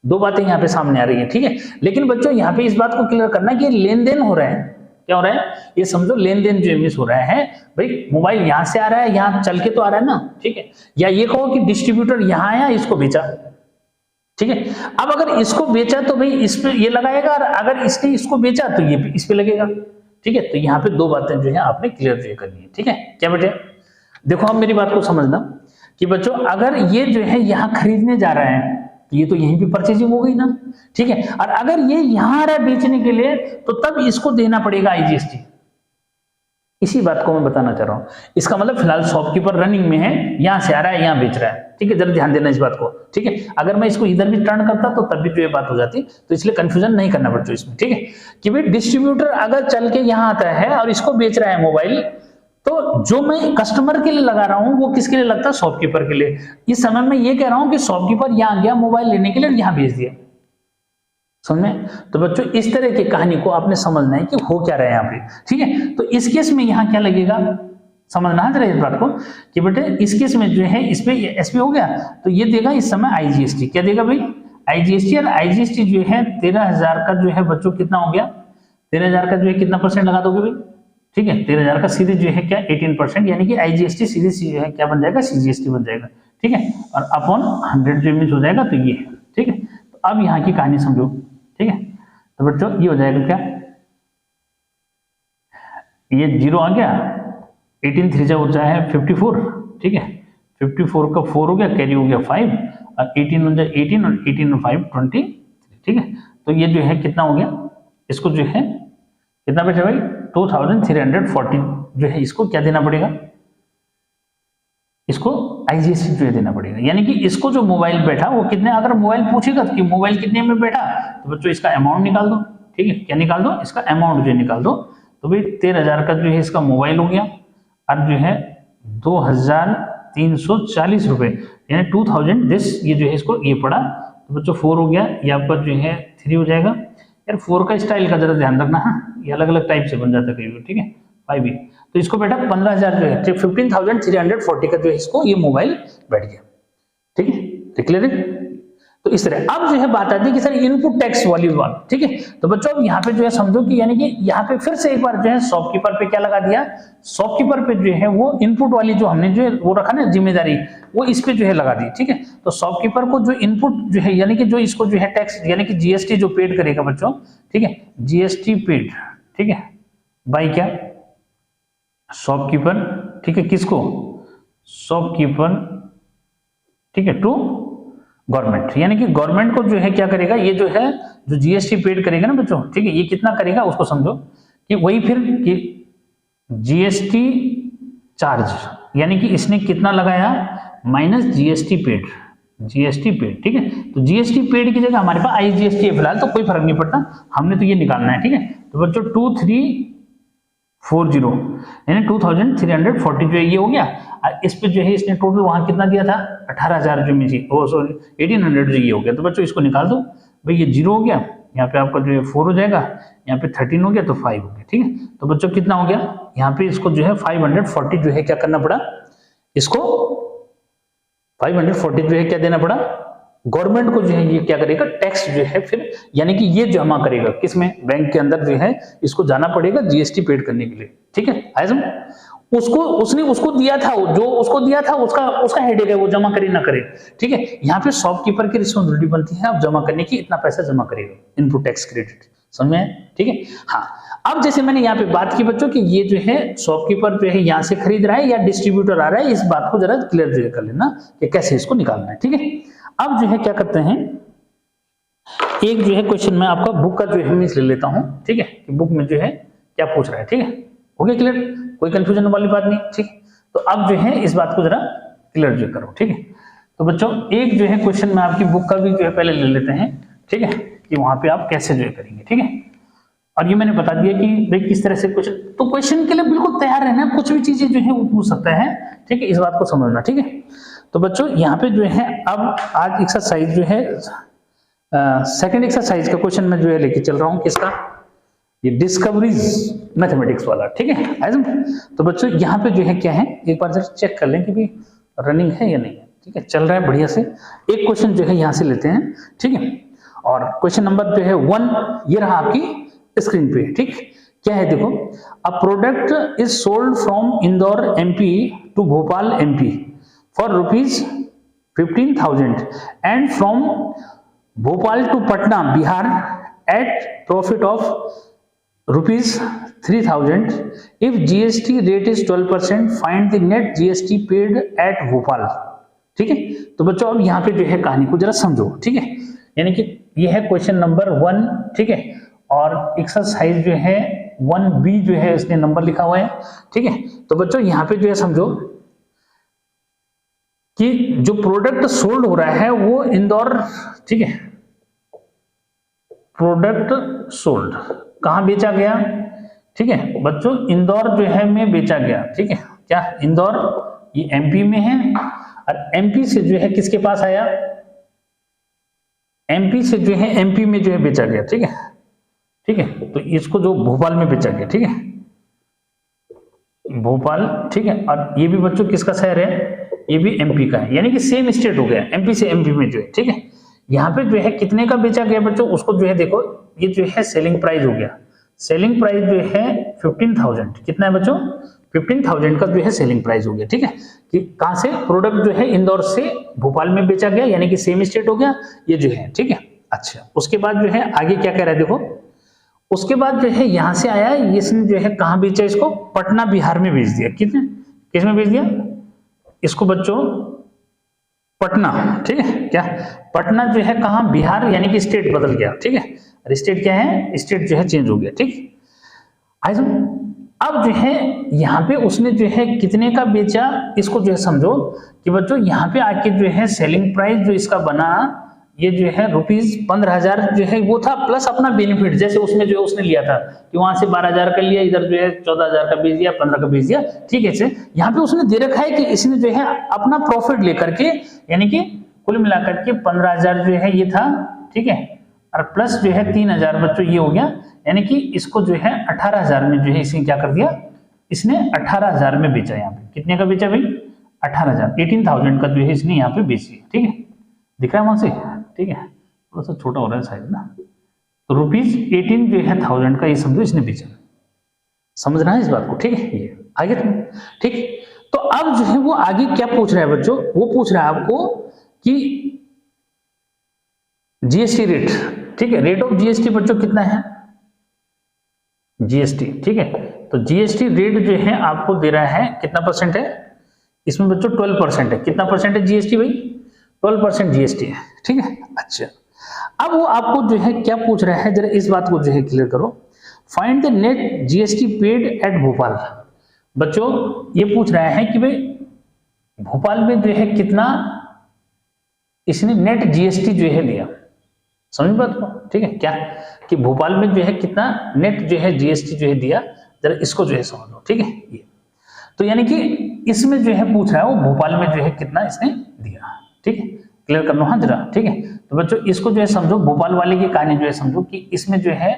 दो बातें यहाँ पे सामने आ रही है, ठीक है। लेकिन बच्चों यहाँ पे इस बात को क्लियर करना कि लेन देन हो रहा है, क्या हो रहा है, ये समझो लेन देन जो इमेज हो रहा है भाई, मोबाइल यहाँ से आ रहा है, यहाँ चल के तो आ रहा है ना, ठीक है। या ये कहो कि डिस्ट्रीब्यूटर यहाँ आया, इसको बेचा, ठीक है। अब अगर इसको बेचा तो भाई इस पे ये लगाएगा, और अगर इसने इसको बेचा तो ये इस पे लगेगा, ठीक है। तो यहाँ पे दो बातें जो है आपने क्लियर जो करनी है, ठीक है। क्या बेटे, देखो अब मेरी बात को समझना कि बच्चों अगर ये जो है यहाँ खरीदने जा रहा है, तो ये तो यहीं पे परचेजिंग हो गई ना, ठीक है। और अगर ये यहाँ आ रहा है बेचने के लिए, तो तब इसको देना पड़ेगा आईजीएसटी। इसी बात को मैं बताना चाह रहा हूं। इसका मतलब फिलहाल शॉपकीपर रनिंग में है, यहां से आ रहा है, यहां बेच रहा है, ठीक है। जरा ध्यान देना इस बात को, ठीक है। अगर मैं इसको इधर भी टर्न करता तो तब भी जो ये बात हो जाती, तो इसलिए कंफ्यूजन नहीं करना पड़ता इसमें, ठीक है। कि भाई डिस्ट्रीब्यूटर अगर चल के यहां आता है और इसको बेच रहा है मोबाइल, तो जो मैं कस्टमर के लिए लगा रहा हूं वो किसके लिए लगता है, शॉपकीपर के लिए। इस समय मैं ये कह रहा हूं कि शॉपकीपर यहां गया मोबाइल लेने के लिए, यहां बेच दिया, समझ में। तो बच्चों इस तरह की कहानी को आपने समझना है कि हो क्या रहा है यहाँ पे, ठीक है। तो इस केस में यहाँ क्या लगेगा, समझना है जरा इस बात को कि बेटे इस केस में जो है इस पे एसपी हो गया, तो ये देगा इस समय आईजीएसटी, क्या देगा भाई, आईजीएसटी। और आईजीएसटी जो है 13,000 का जो है बच्चों कितना हो गया, 13,000 का जो है कितना परसेंट लगा दोगे भाई, ठीक है। 13,000 का सीधे जो है क्या 18%, यानी कि आईजीएसटी सीधे जो है क्या बन जाएगा, सीजीएसटी बन जाएगा, ठीक है। और अपॉन 100 जो इमेज हो जाएगा, तो ये है, ठीक है। तो अब यहाँ की कहानी समझो, ठीक है। तो बच्चों ये हो जाएगा क्या, ये 0 आ गया, 18 3 जा होता है 54, ठीक है। 54 का 4 हो गया, कैरी हो गया 5, और 18 हो जाए 18, और 18 और 5 20, ठीक है। तो ये जो है कितना हो गया, इसको जो है कितना बचा भाई 2340 जो है इसको क्या देना पड़ेगा, इसको आईजीएसटी जो है देना पड़ेगा। यानी कि इसको जो मोबाइल बैठा वो कितने, अगर मोबाइल पूछेगा कि मोबाइल कितने में बैठा, तो बच्चों इसका अमाउंट निकाल दो, ठीक है। क्या निकाल दो, इसका अमाउंट जो है निकाल दो। तो भाई 13,000 का जो है इसका मोबाइल हो गया, और जो है 2,340 रुपए, यानी 2000 दिस, ये जो है इसको ये पड़ा। तो बच्चों 4 हो गया, ये आपका जो है 3 हो जाएगा। यार 4 का स्टाइल का जरा ध्यान रखना, हाँ ये अलग अलग टाइप से बन जाता है कई बार, ठीक है। 5 भी, तो इसको बेटा 15,000 जो है 15,340 का जो है इसको ये मोबाइल बैठ गया, ठीक है। क्लियर है। तो इस तरह अब जो है बात आती है कि सर इनपुट टैक्स वाली बात, ठीक है। तो बच्चों अब यहाँ पे जो है समझो कि यानी कि यहाँ पे फिर से एक बार जो है शॉपकीपर पे क्या लगा दिया, शॉपकीपर पे जो है वो इनपुट वाली जो हमने जो है वो रखा ना जिम्मेदारी, वो इस पे जो है लगा दी, ठीक है। तो शॉपकीपर को जो इनपुट जो है यानी कि जो इसको जो है टैक्स यानी कि जीएसटी जो पेड करेगा बच्चों, ठीक है, जीएसटी पेड, ठीक है, बाई क्या, शॉपकीपर, ठीक है, किसको, शॉपकीपर, ठीक है, टू गवर्नमेंट। यानी कि गवर्नमेंट को जो है क्या करेगा, ये जो है जो जीएसटी पेड करेगा ना बच्चों, ठीक है, ये कितना करेगा उसको समझो कि वही फिर कि जीएसटी चार्ज, यानी कि इसने कितना लगाया minus GST paid, GST paid, ठीक है। तो जीएसटी पेड की जगह हमारे पास आईजीएसटी है फिलहाल, तो कोई फर्क नहीं पड़ता, हमने तो ये निकालना है, ठीक है। तो बच्चों 2340 यानी 2340 जो है ये हो गया। इस पे जो है इसने टोटल वहां कितना दिया था 18,000 जो में जी, ओ सॉरी 1800 जो ये हो गया। तो बच्चों इसको निकाल दो भाई, ये 0 हो गया, यहाँ पे आपका जो है 4 हो जाएगा, यहाँ पे 13 हो गया तो 5 हो गया, ठीक है। तो बच्चों कितना हो गया, यहाँ पे इसको जो है 540 जो है क्या करना पड़ा, इसको 540 जो है क्या देना पड़ा, गवर्नमेंट को जो है ये क्या करेगा, टैक्स जो है फिर यानी कि ये जमा करेगा किसमें, बैंक के अंदर जो है इसको जाना पड़ेगा जीएसटी पेड करने के लिए, ठीक है। आया समझ, उसने उसको दिया था, जो उसको दिया था उसका हेडेक है, वो जमा करे ना करे, ठीक है। यहाँ पे शॉपकीपर की रिस्पॉन्सिबिलिटी बनती है अब जमा करने की, इतना पैसा जमा करेगा, इनपुट टैक्स क्रेडिट, समझ में आया, ठीक है। हाँ, अब जैसे मैंने यहाँ पे बात की बच्चों कि ये जो है शॉपकीपर जो है यहाँ से खरीद रहा है या डिस्ट्रीब्यूटर आ रहा है, इस बात को जरा क्लियर जो कर लेना कि कैसे इसको निकालना है, ठीक है। अब जो है क्या करते हैं, एक जो है क्वेश्चन में आपका बुक का जो है मैं ले लेता हूं, ठीक है, कि बुक में जो है क्या पूछ रहा है, ठीक है। हो गया क्लियर, कोई कंफ्यूजन वाली बात नहीं, ठीक है। तो अब जो है इस बात को जरा क्लियर जो करो, ठीक है। तो बच्चों एक जो है क्वेश्चन में आपकी बुक का भी जो है पहले ले लेते हैं, ठीक है, कि वहां पे आप कैसे जो है करेंगे, ठीक है। और ये मैंने बता दिया कि भाई किस तरह से क्वेश्चन, तो क्वेश्चन के लिए बिल्कुल तैयार रहना, कुछ भी चीजें जो है वो पूछ सकता है, ठीक है, इस बात को समझना, ठीक है। तो बच्चों यहाँ पे जो है अब आज एक्सरसाइज जो है सेकंड एक्सरसाइज का क्वेश्चन में जो है लेके चल रहा हूँ, किसका, ये डिस्कवरीज मैथमेटिक्स वाला, ठीक है। तो बच्चों यहाँ पे जो है क्या है, एक बार जरा चेक कर लें कि भाई रनिंग है या नहीं है, ठीक है, चल रहा है बढ़िया से। एक क्वेश्चन जो है यहाँ से लेते हैं, ठीक है। और क्वेश्चन नंबर जो है 1 ये रहा आपकी स्क्रीन पे, ठीक, क्या है देखो, a product is sold from Indore MP to Bhopal MP for rupees 15,000 and from Bhopal to Patna Bihar at profit of rupees 3,000. If GST rate is 12%, find the net GST paid at Bhopal. ठीक है। तो बच्चों अब यहाँ पे जो है कहानी को जरा समझो, ठीक है, यानी कि ये है क्वेश्चन नंबर 1, ठीक है। और एक्सरसाइज जो है 1B जो है इसने नंबर लिखा हुआ है, ठीक है। तो बच्चों यहाँ पे जो है समझो कि जो प्रोडक्ट सोल्ड हो रहा है वो इंदौर, ठीक है, प्रोडक्ट सोल्ड कहां बेचा गया, ठीक है बच्चों, इंदौर जो है में बेचा गया, ठीक है। क्या इंदौर ये एमपी में है और एमपी से जो है किसके पास आया, एमपी से जो है एमपी में जो है बेचा गया, ठीक है, ठीक है। तो इसको जो भोपाल में बेचा गया, ठीक है, भोपाल, ठीक है। और ये भी बच्चों किसका शहर है, ये भी एमपी का है, यानी कि सेम स्टेट हो गया, एमपी से एमपी में जो है, ठीक है। यहाँ पे जो है कितने का बेचा गया बच्चों, उसको जो है देखो ये जो है सेलिंग प्राइस हो गया, सेलिंग प्राइस जो है 15,000, कितना है बच्चों, 15,000 का जो है सेलिंग प्राइस हो गया, ठीक है। कि कहां से प्रोडक्ट जो है इंदौर से भोपाल में बेचा गया, यानी कि सेम स्टेट हो गया ये जो है, ठीक है। अच्छा, उसके बाद जो है आगे क्या कह रहा है देखो, उसके बाद जो है यहां से आया, इसने जो है कहां बेचा, इसको पटना बिहार में बेच दिया, कितने, किसमें बेच दिया इसको बच्चों, पटना, ठीक है। क्या पटना जो है कहां, बिहार, यानी कि स्टेट बदल गया, ठीक है। और स्टेट क्या है, स्टेट जो है चेंज हो गया, ठीक। अब जो है यहाँ पे उसने जो है कितने का बेचा, इसको जो है समझो कि बच्चों यहाँ पे आके जो है सेलिंग प्राइस जो इसका बना ये जो है ₹15,000 जो है वो था, प्लस अपना बेनिफिट, जैसे उसमें जो है उसने लिया था कि वहां से 12,000 का लिया, इधर जो है 14,000 का बेच दिया, 15 का बेच दिया, ठीक है। से यहाँ पे उसने दे रखा है कि इसने जो है अपना प्रॉफिट लेकर के, यानी कि कुल मिलाकर के 15,000 जो है ये था, ठीक है, और प्लस जो है 3,000 बच्चों ये हो गया, यानी कि इसको जो है 18,000 में जो है इसने क्या कर दिया, इसने 18,000 में बेचा। यहाँ पे कितने का बेचा भाई, 18,000, 18,000 का जो है इसने यहाँ पे बेच दिया, ठीक है, दिख रहा है वहां से, ठीक है, थोड़ा सा छोटा हो रहा है साइज ना, तो ₹18 जो है 1000 का ये समझो इसने बेचा, समझना है इस बात को, ठीक है। ये आगे तुम, ठीक। तो अब जो है वो आगे क्या पूछ रहा है बच्चों, वो पूछ रहा है आपको कि जीएसटी रेट, ठीक है, रेट ऑफ जीएसटी बच्चों कितना है, जीएसटी, ठीक है। तो जीएसटी रेट जो है आपको दे रहा है कितना परसेंट है, इसमें बच्चों 12% है, कितना परसेंट है जीएसटी भाई, 12% जीएसटी है, ठीक है। अच्छा, अब वो आपको जो है क्या पूछ रहा है, जरा इस बात को जो है क्लियर करो, find the net GST paid at Bhopal. बच्चों ये पूछ रहा है कि भाई भोपाल में जो है कितना इसने नेट जीएसटी जो है दिया, समझ बात को, ठीक है। क्या कि भोपाल में जो है कितना नेट जो है जीएसटी जो है दिया, जरा इसको जो है समझ लो, ठीक है। ये तो यानी कि इसमें जो है पूछ रहा है वो भोपाल में जो है कितना इसने दिया, ठीक है, क्लियर करना हाँ जरा, ठीक है। तो बच्चों इसको जो है समझो, भोपाल वाले की कहानी जो है समझो कि इसमें जो है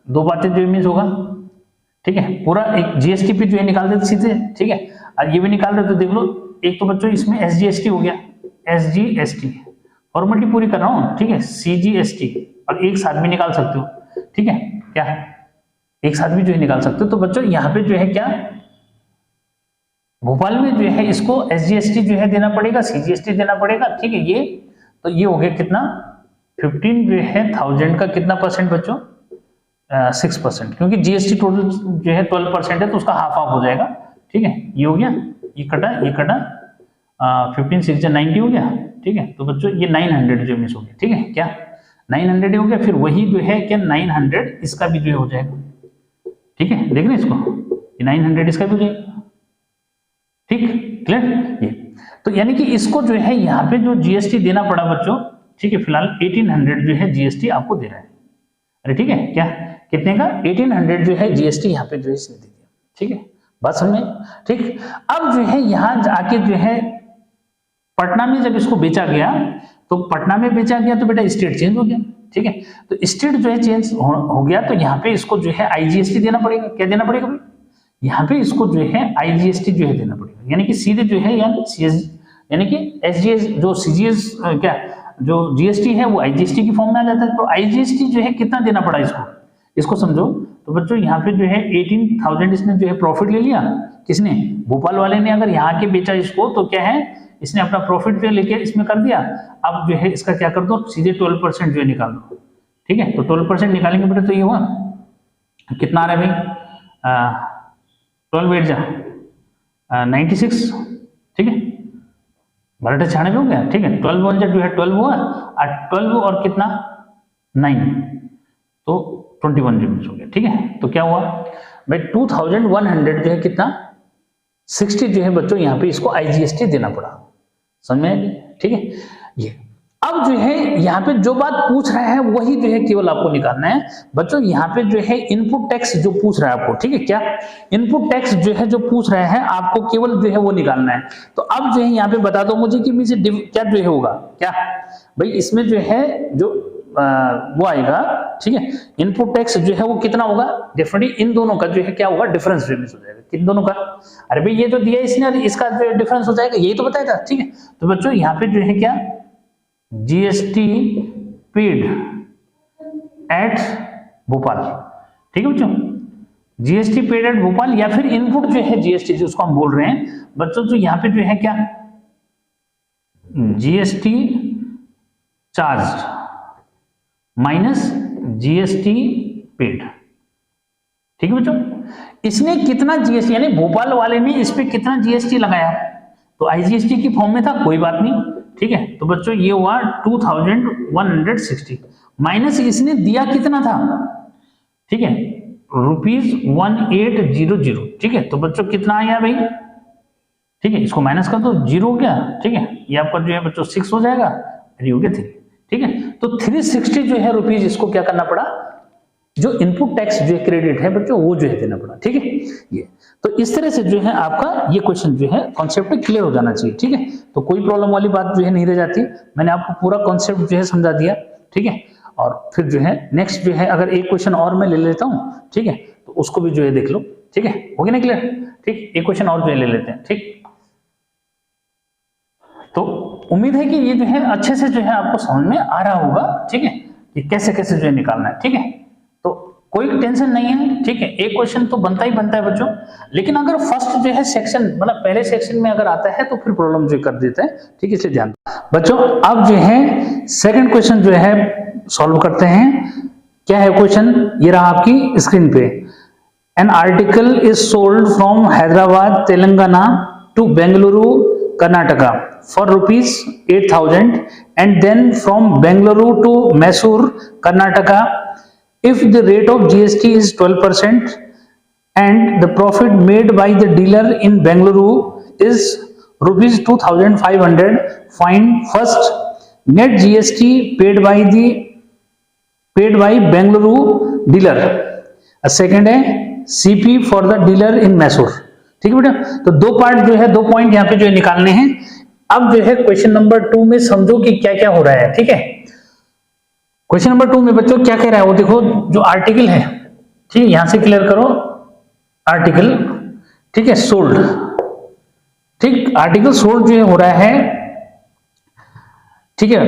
दो बातें जो मिस होगा, ठीक है। पूरा एक जीएसटी पे जो है निकाल देते सीधे, ठीक है। और ये भी निकाल रहे तो देख लो, एक तो बच्चों इसमें एसजीएसटी हो गया, एसजीएसटी फॉर्मेलिटी पूरी कर रहा हूँ, ठीक है। सीजीएसटी और एक साथ भी निकाल सकते हो, ठीक है, क्या एक साथ भी जो है निकाल सकते हो। तो बच्चों यहाँ पे जो है क्या, भोपाल में जो है इसको एसजीएसटी जो है देना पड़ेगा, सीजीएसटी देना पड़ेगा, ठीक है। ये तो ये हो गया कितना 15 जो है 1000 का कितना परसेंट बच्चों 6%, क्योंकि जीएसटी टोटल जो है 12% है तो उसका हाफ हाफ हो जाएगा, ठीक है। ये हो गया, ये कटा 15 6 90 हो गया, ठीक है। तो बच्चों ये 900 जो मिस हो गया, ठीक है, क्या 900 हो गया। फिर वही जो है क्या 900 इसका भी जो हो जाएगा, ठीक है। देख रहे हैं इसको, ये 900 इसका भी हो जाएगा, ठीक, क्लियर। ये तो यानी कि इसको जो है यहाँ पे जो जीएसटी देना पड़ा बच्चों, ठीक है, फिलहाल 1800 जो है जीएसटी आपको दे रहा है, अरे ठीक है, क्या कितने का 1800 जो है जीएसटी यहाँ पे जो है इसने दे दिया, ठीक है, बात समझे, ठीक। अब जो है यहाँ जाके जो है पटना में जब इसको बेचा गया, तो पटना में बेचा गया तो बेटा स्टेट चेंज हो गया, ठीक है। तो स्टेट जो है चेंज हो गया, तो यहाँ पे इसको जो है आईजीएसटी देना पड़ेगा। क्या देना पड़ेगा भाई, यहाँ पे इसको जो है आईजीएसटी जो है देना पड़ेगा, यानी कि सीधे जो है यानी कि एसजीएस जो सीजीएस क्या जो जीएसटी है वो आईजीएसटी की फॉर्म में आ जाता है। तो आईजीएसटी जो है कितना देना पड़ा इसको समझो। तो बच्चों यहाँ पे जो है 18,000 इसने जो है प्रॉफिट ले लिया, किसने, भोपाल वाले ने। अगर यहाँ के बेचा इसको तो क्या है, इसने अपना प्रॉफिट जो लेके इसमें कर दिया। अब जो है इसका क्या कर दो, सीधे 12% जो है निकाल दो, ठीक है। तो 12% निकालेंगे बेटा तो ये हुआ कितना आ रहा है भाई, 12 8 जा 96, ठीक है, 12 हो गया, ठीक है। 12 1 जो है 12 हुआ, और 12 और कितना 9 तो 21 जो मिस हो गया, ठीक है। तो क्या हुआ भाई 2100 जो है कितना 60 जो है बच्चों यहाँ पे इसको आईजीएसटी देना पड़ा, समझ में, ठीक है। ये अब जो है यहाँ पे जो बात पूछ रहा है वही जो है केवल आपको निकालना है बच्चों। यहाँ पे जो है इनपुट टैक्स जो पूछ रहा है आपको, ठीक है, क्या इनपुट टैक्स जो है जो पूछ रहा है आपको केवल जो है वो निकालना है। तो अब जो है यहाँ पे बता दो मुझे कि मुझे क्या जो है होगा, क्या भाई इसमें जो है जो वो आएगा, ठीक है, इनपुट टैक्स जो है वो कितना होगा, डेफिनेटली इन दोनों का जो है क्या होगा डिफरेंस हो जाएगा, किन दोनों का, अरे भाई ये तो दिया इसने, इसका जो डिफरेंस हो जाएगा, यही तो बताया था, ठीक है। तो बच्चों यहाँ पे जो है क्या जीएसटी पेड एट भोपाल, ठीक है बच्चों, जीएसटी पेड एट भोपाल, या फिर इनपुट जो है जीएसटी जिसको हम बोल रहे हैं बच्चों, तो यहाँ पे जो है क्या GST charge minus GST paid, ठीक है बच्चों। इसने कितना जीएसटी, यानी भोपाल वाले ने इस पे कितना जीएसटी लगाया, तो आईजीएसटी की फॉर्म में था, कोई बात नहीं, ठीक है। तो बच्चों ये हुआ 2160 माइनस इसने दिया कितना था, ठीक है, ₹1800, ठीक है। तो बच्चों कितना आया भाई, ठीक है, इसको माइनस कर दो, 0 हो गया, ठीक है, ये आपका जो है बच्चों 6 हो जाएगा, ये हो गया 3, ठीक है। तो 360 जो है रुपीज इसको क्या करना पड़ा, जो इनपुट टैक्स जो क्रेडिट है बच्चों वो जो है देना पड़ा, ठीक है। ये तो इस तरह से जो है आपका ये क्वेश्चन जो है कॉन्सेप्ट क्लियर हो जाना चाहिए, ठीक है। तो कोई प्रॉब्लम वाली बात जो है नहीं रह जाती, मैंने आपको पूरा कॉन्सेप्ट जो है समझा दिया, ठीक है। और फिर जो है नेक्स्ट जो है अगर एक क्वेश्चन और मैं ले लेता हूँ, ठीक है, तो उसको भी जो है देख लो, ठीक है, हो गया ना क्लियर, ठीक। एक क्वेश्चन और जो है ले लेते हैं, ठीक। तो उम्मीद है कि ये जो है अच्छे से जो है आपको समझ में आ रहा होगा, ठीक है, कि कैसे कैसे जो है निकालना है, ठीक है। तो कोई टेंशन नहीं है, ठीक है, एक क्वेश्चन तो बनता ही बनता है बच्चों, लेकिन अगर फर्स्ट जो है सेक्शन मतलब पहले सेक्शन में अगर आता है तो फिर प्रॉब्लम जो कर देता है, ठीक है, इसलिए ध्यान बच्चों। अब जो है सेकंड क्वेश्चन जो है सॉल्व करते हैं। क्या है क्वेश्चन, ये रहा आपकी स्क्रीन पे। An article is sold from Hyderabad Telangana to Bengaluru Karnataka for ₹8,000 and then from Bengaluru to Mysore, Karnataka, if the rate of GST is 12% and the profit made by the dealer in Bengaluru is ₹2,500, find first net GST paid by Bengaluru dealer, a second है CP for the dealer in Mysore, ठीक है बेटा। तो दो part जो है, दो point यहाँ पे जो है निकालने हैं। अब जो है क्वेश्चन नंबर 2 में समझो कि क्या क्या हो रहा है, ठीक है। क्वेश्चन नंबर 2 में बच्चों क्या कह रहा है वो देखो, जो आर्टिकल है, ठीक है, यहां से क्लियर करो आर्टिकल, ठीक है, सोल्ड, ठीक, आर्टिकल सोल्ड जो है हो रहा है, ठीक है,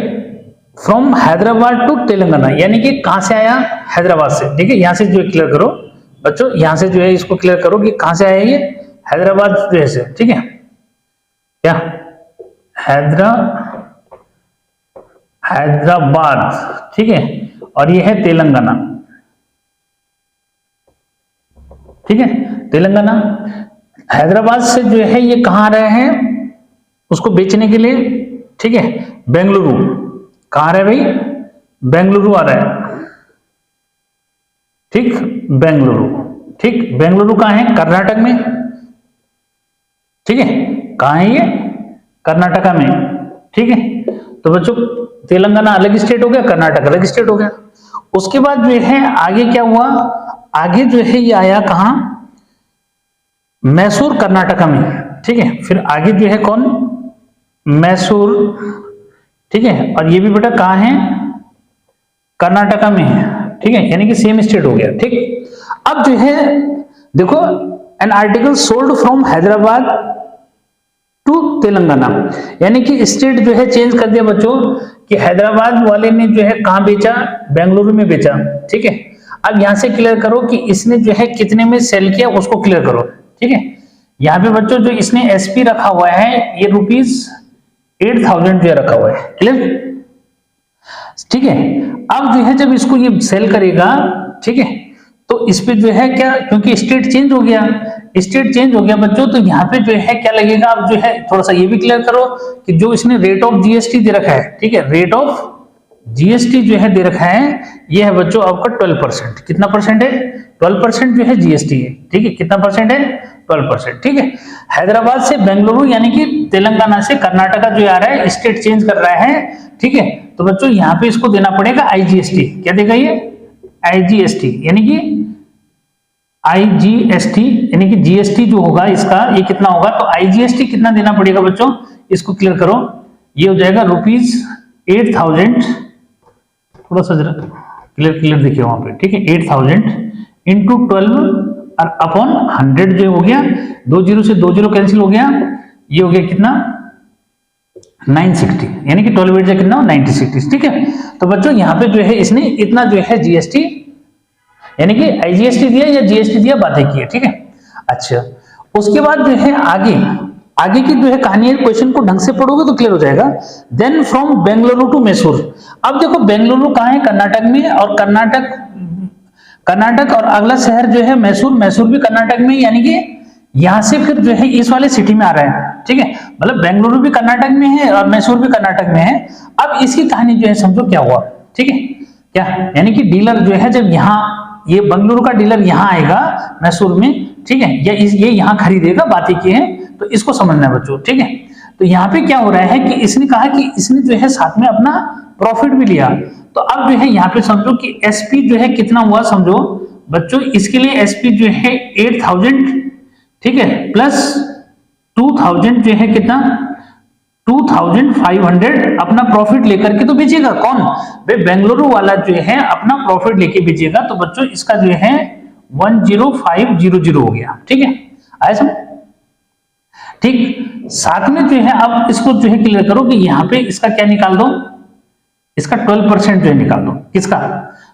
फ्रॉम हैदराबाद टू तेलंगाना, यानी कि कहां से आया, हैदराबाद से, ठीक है, यहां से जो क्लियर करो बच्चों, यहां से जो है इसको क्लियर करो कि कहां से आया ये, हैदराबाद जो है, ठीक है, क्या हैदराबाद, ठीक है, और ये है तेलंगाना, ठीक है, तेलंगाना। हैदराबाद से जो है ये कहां आ रहे हैं उसको बेचने के लिए, ठीक है, बेंगलुरु, कहां आ रहा है भाई, बेंगलुरु आ रहा है, ठीक, बेंगलुरु, ठीक, बेंगलुरु कहां है, कर्नाटक में, ठीक है, कहां है ये, कर्नाटका में, ठीक है। तो बच्चों तेलंगाना अलग स्टेट हो गया, कर्नाटक अलग स्टेट हो गया। उसके बाद जो है आगे क्या हुआ, आगे जो है ये आया कहां, मैसूर कर्नाटका में, ठीक है, फिर आगे जो है कौन, मैसूर, ठीक है, और ये भी बेटा कहां है, कर्नाटका में है, ठीक है, यानी कि सेम स्टेट हो गया, ठीक। अब जो है देखो, an article sold from Hyderabad to Telangana, यानी कि स्टेट जो है चेंज कर दिया बच्चों, कि हैदराबाद वाले ने जो है कहां बेचा, बेंगलुरु में बेचा, ठीक है। अब यहां से क्लियर करो कि इसने जो है कितने में सेल किया उसको क्लियर करो, ठीक है। यहाँ पे बच्चों जो इसने एसपी रखा हुआ है ये ₹8,000 जो रखा हुआ है, क्लियर, ठीक है। अब जो है जब इसको ये सेल करेगा, ठीक है, तो इस पे जो है क्या, क्योंकि स्टेट चेंज हो गया, स्टेट चेंज हो गया बच्चों, तो यहाँ पे जो है क्या लगेगा, अब जो है थोड़ा सा ये भी क्लियर करो कि जो इसने रेट ऑफ जीएसटी दे रखा है, ठीक है, रेट ऑफ जीएसटी जो है दे रखा है, ये है बच्चों आपका 12%, कितना परसेंट है, 12% जो है जीएसटी है, ठीक है, कितना परसेंट है, 12%, ठीक है। हैदराबाद से बेंगलुरु यानी कि तेलंगाना से कर्नाटका जो आ रहा है, स्टेट चेंज कर रहा है, ठीक है। तो बच्चों यहाँ पे इसको देना पड़ेगा आईजीएसटी, क्या देगा ये, आईजीएसटी, यानी कि आईजीएसटी, यानी कि जीएसटी जो होगा इसका ये कितना होगा, तो आईजीएसटी कितना देना पड़ेगा बच्चों, इसको क्लियर करो, ये हो जाएगा ₹8,000, थोड़ा सा जरा क्लियर देखिए वहां पे, ठीक है, 8,000 इंटू 12 और अपॉन 100 जो हो गया, 2 जीरो से 2 जीरो कैंसिल हो गया, ये हो गया कितना 960, यानी कि 12 से कितना 9060, ठीक है। तो बच्चों यहाँ पे जो है इसने इतना जो है जीएसटी, यानी कि आईजीएसटी दिया या जीएसटी दिया, बातें की है, ठीक है। अच्छा, उसके बाद जो है आगे की जो है कहानी है, क्वेश्चन को ढंग से पढ़ोगे तो क्लियर हो जाएगा। Then from Bengaluru to Mysore, अब देखो बेंगलुरु कहाँ है, कर्नाटक में, और कर्नाटक और अगला शहर जो है मैसूर भी कर्नाटक में, यानी कि यहां से फिर जो है इस वाले सिटी में आ रहा है, ठीक है, मतलब बेंगलुरु भी कर्नाटक में है और मैसूर भी कर्नाटक में है। अब इसकी कहानी जो है समझो क्या हुआ, ठीक है, क्या, यानी कि डीलर जो है जब यहाँ ये बेंगलुरु का डीलर यहाँ आएगा मैसूर में, ठीक है, या ये यहाँ खरीदेगा, बातें की है, तो इसको समझना है बच्चों, ठीक है। तो यहाँ पे क्या हो रहा है कि इसने कहा कि इसने जो है साथ में अपना प्रॉफिट भी लिया, तो अब जो है यहाँ पे समझो कि एसपी जो है कितना हुआ, समझो बच्चों इसके लिए एसपी जो है 8,000, ठीक है, प्लस 2,000 जो है कितना 2,500 अपना प्रॉफिट लेकर के तो बेचेगा, कौन, भाई बेंगलुरु वाला जो है अपना प्रॉफिट लेके बेचेगा, तो बच्चों इसका जो है 10500 हो गया, ठीक है, आया समझ, ठीक। साथ में जो है अब इसको जो है क्लियर करो कि यहाँ पे इसका क्या निकाल दो, इसका 12% जो है निकाल दो, किसका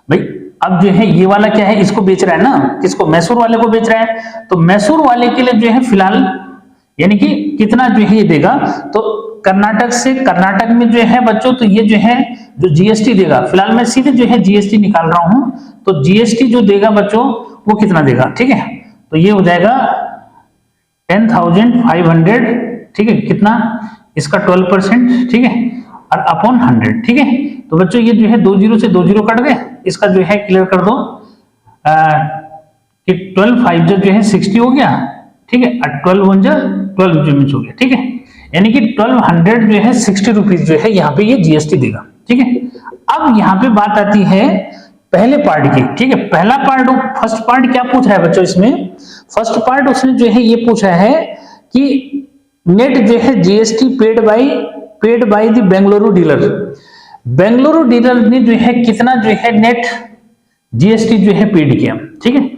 भाई, अब जो है ये वाला क्या है, इसको बेच रहा है ना, किसको, मैसूर वाले को बेच रहा है, तो मैसूर वाले के लिए जो है फिलहाल यानी कि कितना जो है ये देगा, तो कर्नाटक से कर्नाटक में जो है बच्चों, तो ये जो है जो जीएसटी देगा, फिलहाल मैं सीधे जो है जीएसटी निकाल रहा हूं, तो जीएसटी जो देगा बच्चों वो कितना देगा, ठीक है, तो ये हो जाएगा 10,500, ठीक है, कितना इसका 12%, ठीक है, और अपॉन 100, ठीक है। तो बच्चों ये जो है 2 जीरो से 2 जीरो कट गए, इसका जो है क्लियर कर दो कि 12 जो है 60 हो गया, ठीक है, और 12 जो मिच हो गया, ठीक है, यानी कि 1200 जो है 60 रुपीज जो है यहाँ पे ये जीएसटी देगा, ठीक है। अब यहाँ पे बात आती है पहले पार्ट की, ठीक है, पहला पार्ट, फर्स्ट पार्ट क्या पूछ रहा है बच्चों, इसमें फर्स्ट पार्ट उसने जो है ये पूछा है कि नेट जो है GST paid by the Bengaluru dealer. Bengaluru dealer ने जो है कितना जो है नेट जीएसटी जो है पेड किया, ठीक है।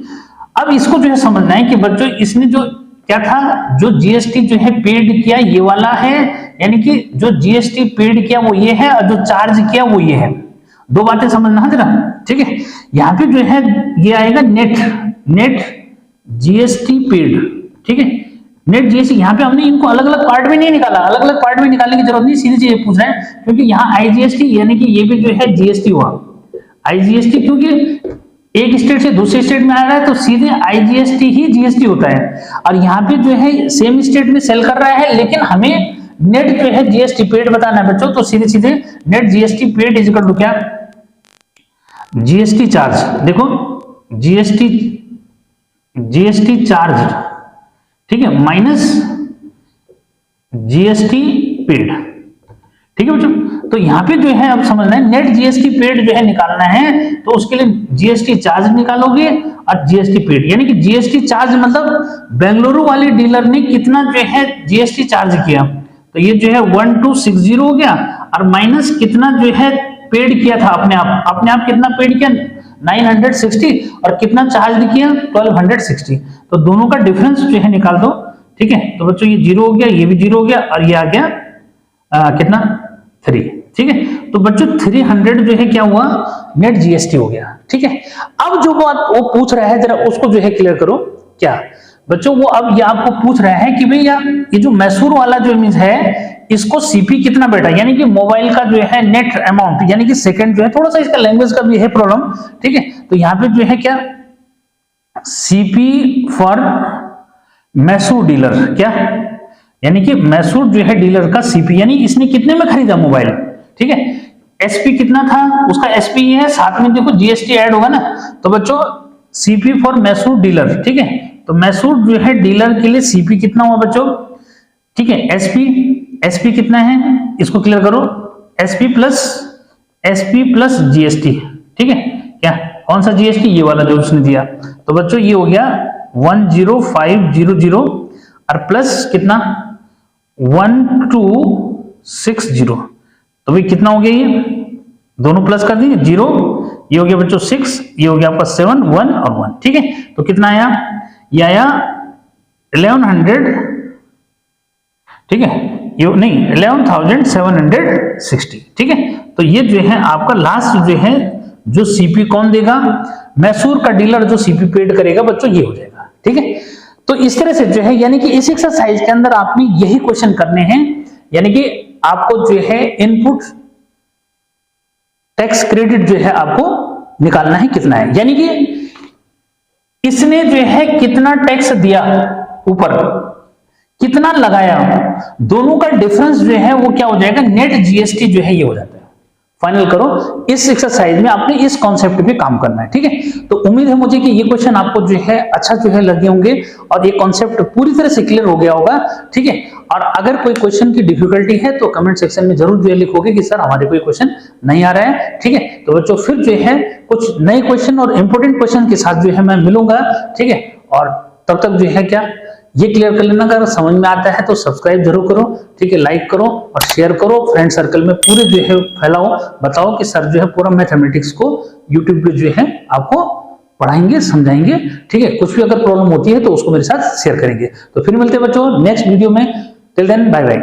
अब इसको जो है समझना है कि बच्चों इसने जो क्या था, जो जीएसटी जो है पेड किया ये वाला है, यानी कि जो जीएसटी पेड किया वो ये है और जो चार्ज किया वो ये है। दो बातें समझना है जरा, ठीक है। यहाँ पे जो है ये आएगा नेट जीएसटी पेड, ठीक है। नेट जीएसटी, यहाँ पे हमने इनको अलग अलग पार्ट में नहीं निकाला, अलग अलग पार्ट में निकालने की जरूरत नहीं, सीधी चीज पूछ रहे हैं क्योंकि यहाँ आईजीएसटी यानी कि ये भी जो है जीएसटी हुआ। आईजीएसटी क्योंकि एक स्टेट से दूसरे स्टेट में आ रहा है तो सीधे आईजीएसटी ही जीएसटी होता है, और यहाँ पे जो है सेम स्टेट में सेल कर रहा है लेकिन हमें नेट जो है जीएसटी पेड बताना है बच्चों। तो सीधे सीधे net GST paid is equal to क्या, जीएसटी चार्ज। देखो जीएसटी चार्ज, ठीक है, माइनस जीएसटी पेड, ठीक है बच्चों। तो यहाँ पे जो है अब समझना है नेट जीएसटी पेड जो है निकालना है तो उसके लिए जीएसटी चार्ज निकालोगे और जीएसटी पेड, यानी कि जीएसटी चार्ज मतलब बेंगलुरु वाले डीलर ने कितना जो है जीएसटी चार्ज किया, तो ये जो है 1260 हो गया, और माइनस कितना जो है पेड किया था अपने आप कितना पेड किया 960, और कितना चार्ज किया 1260, तो दोनों का डिफरेंस जो है निकाल दो, ठीक है। तो बच्चों ये 0 हो गया, ये भी 0 हो गया, और ये आ गया कितना 3, ठीक है। तो बच्चों 300 जो है क्या हुआ, नेट जीएसटी हो गया, ठीक है। अब जो बात वो पूछ रहा है जरा उसको जो है क्लियर करो। क्या बच्चों, वो अब ये आपको पूछ रहा है कि भैया ये जो मैसूर वाला जो मीन्स है इसको सीपी कितना बैठा, यानी कि मोबाइल का जो है नेट अमाउंट, यानी कि सेकंड जो है, थोड़ा सा इसका लैंग्वेज का भी है प्रॉब्लम, ठीक है। तो यहाँ पे जो है क्या सीपी फॉर मैसूर डीलर, क्या यानी कि मैसूर जो है डीलर का सीपी, यानी इसने कितने में खरीदा मोबाइल, ठीक है। एसपी कितना था उसका, एसपी ये है, साथ में देखो जीएसटी ऐड होगा ना, तो बच्चों सीपी फॉर मैसूर डीलर, ठीक है। तो मैसूर जो है डीलर के लिए सीपी कितना हुआ बच्चों, ठीक है। एसपी कितना है इसको क्लियर करो, एसपी प्लस जीएसटी, ठीक है। क्या कौन सा जीएसटी, ये वाला जो उसने दिया, तो बच्चों ये हो गया 10500 और प्लस कितना 1260, तो भाई कितना हो गया, ये दोनों प्लस कर देंगे 0, ये हो गया बच्चों 6, ये हो गया आपका 7, 1 और 1, ठीक है। तो कितना आया, ये आया 1100, ठीक है, ये नहीं 11,760, ठीक है। तो ये जो है आपका लास्ट जो है जो सीपी कौन देगा, मैसूर का डीलर जो सीपी पेड करेगा बच्चों, ये हो जाएगा, ठीक है। तो इस तरह से जो है यानी कि इस एक्सरसाइज के अंदर आपने यही क्वेश्चन करने हैं, यानी कि आपको जो है इनपुट टैक्स क्रेडिट जो है आपको निकालना है कितना है, यानी कि इसने जो है कितना टैक्स दिया, ऊपर कितना लगाया, दोनों का डिफरेंस जो है वो क्या हो जाएगा, नेट जीएसटी जो है ये हो जाता है। फाइनल करो, इस एक्सरसाइज में आपने इस कॉन्सेप्ट पे काम करना है, ठीक है। तो उम्मीद है मुझे कि ये क्वेश्चन आपको जो है अच्छा जो है लगे होंगे और ये कॉन्सेप्ट पूरी तरह से क्लियर हो गया होगा, ठीक है। और अगर कोई क्वेश्चन की डिफिकल्टी है तो कमेंट सेक्शन में जरूर जो है लिखोगे कि सर हमारे कोई क्वेश्चन नहीं आ रहा है, ठीक है। तो बच्चों फिर जो है कुछ नए क्वेश्चन और इंपोर्टेंट क्वेश्चन के साथ जो है मैं मिलूंगा, ठीक है। और तब तक जो है क्या ये क्लियर कर लेना, अगर समझ में आता है तो सब्सक्राइब जरूर करो, ठीक है, लाइक करो और शेयर करो, फ्रेंड सर्कल में पूरे जो है फैलाओ, बताओ कि सर जो है पूरा मैथमेटिक्स को यूट्यूब पे जो है आपको पढ़ाएंगे, समझाएंगे, ठीक है। कुछ भी अगर प्रॉब्लम होती है तो उसको मेरे साथ शेयर करेंगे। तो फिर मिलते हैं बच्चों नेक्स्ट वीडियो में, टिल देन बाय बाय।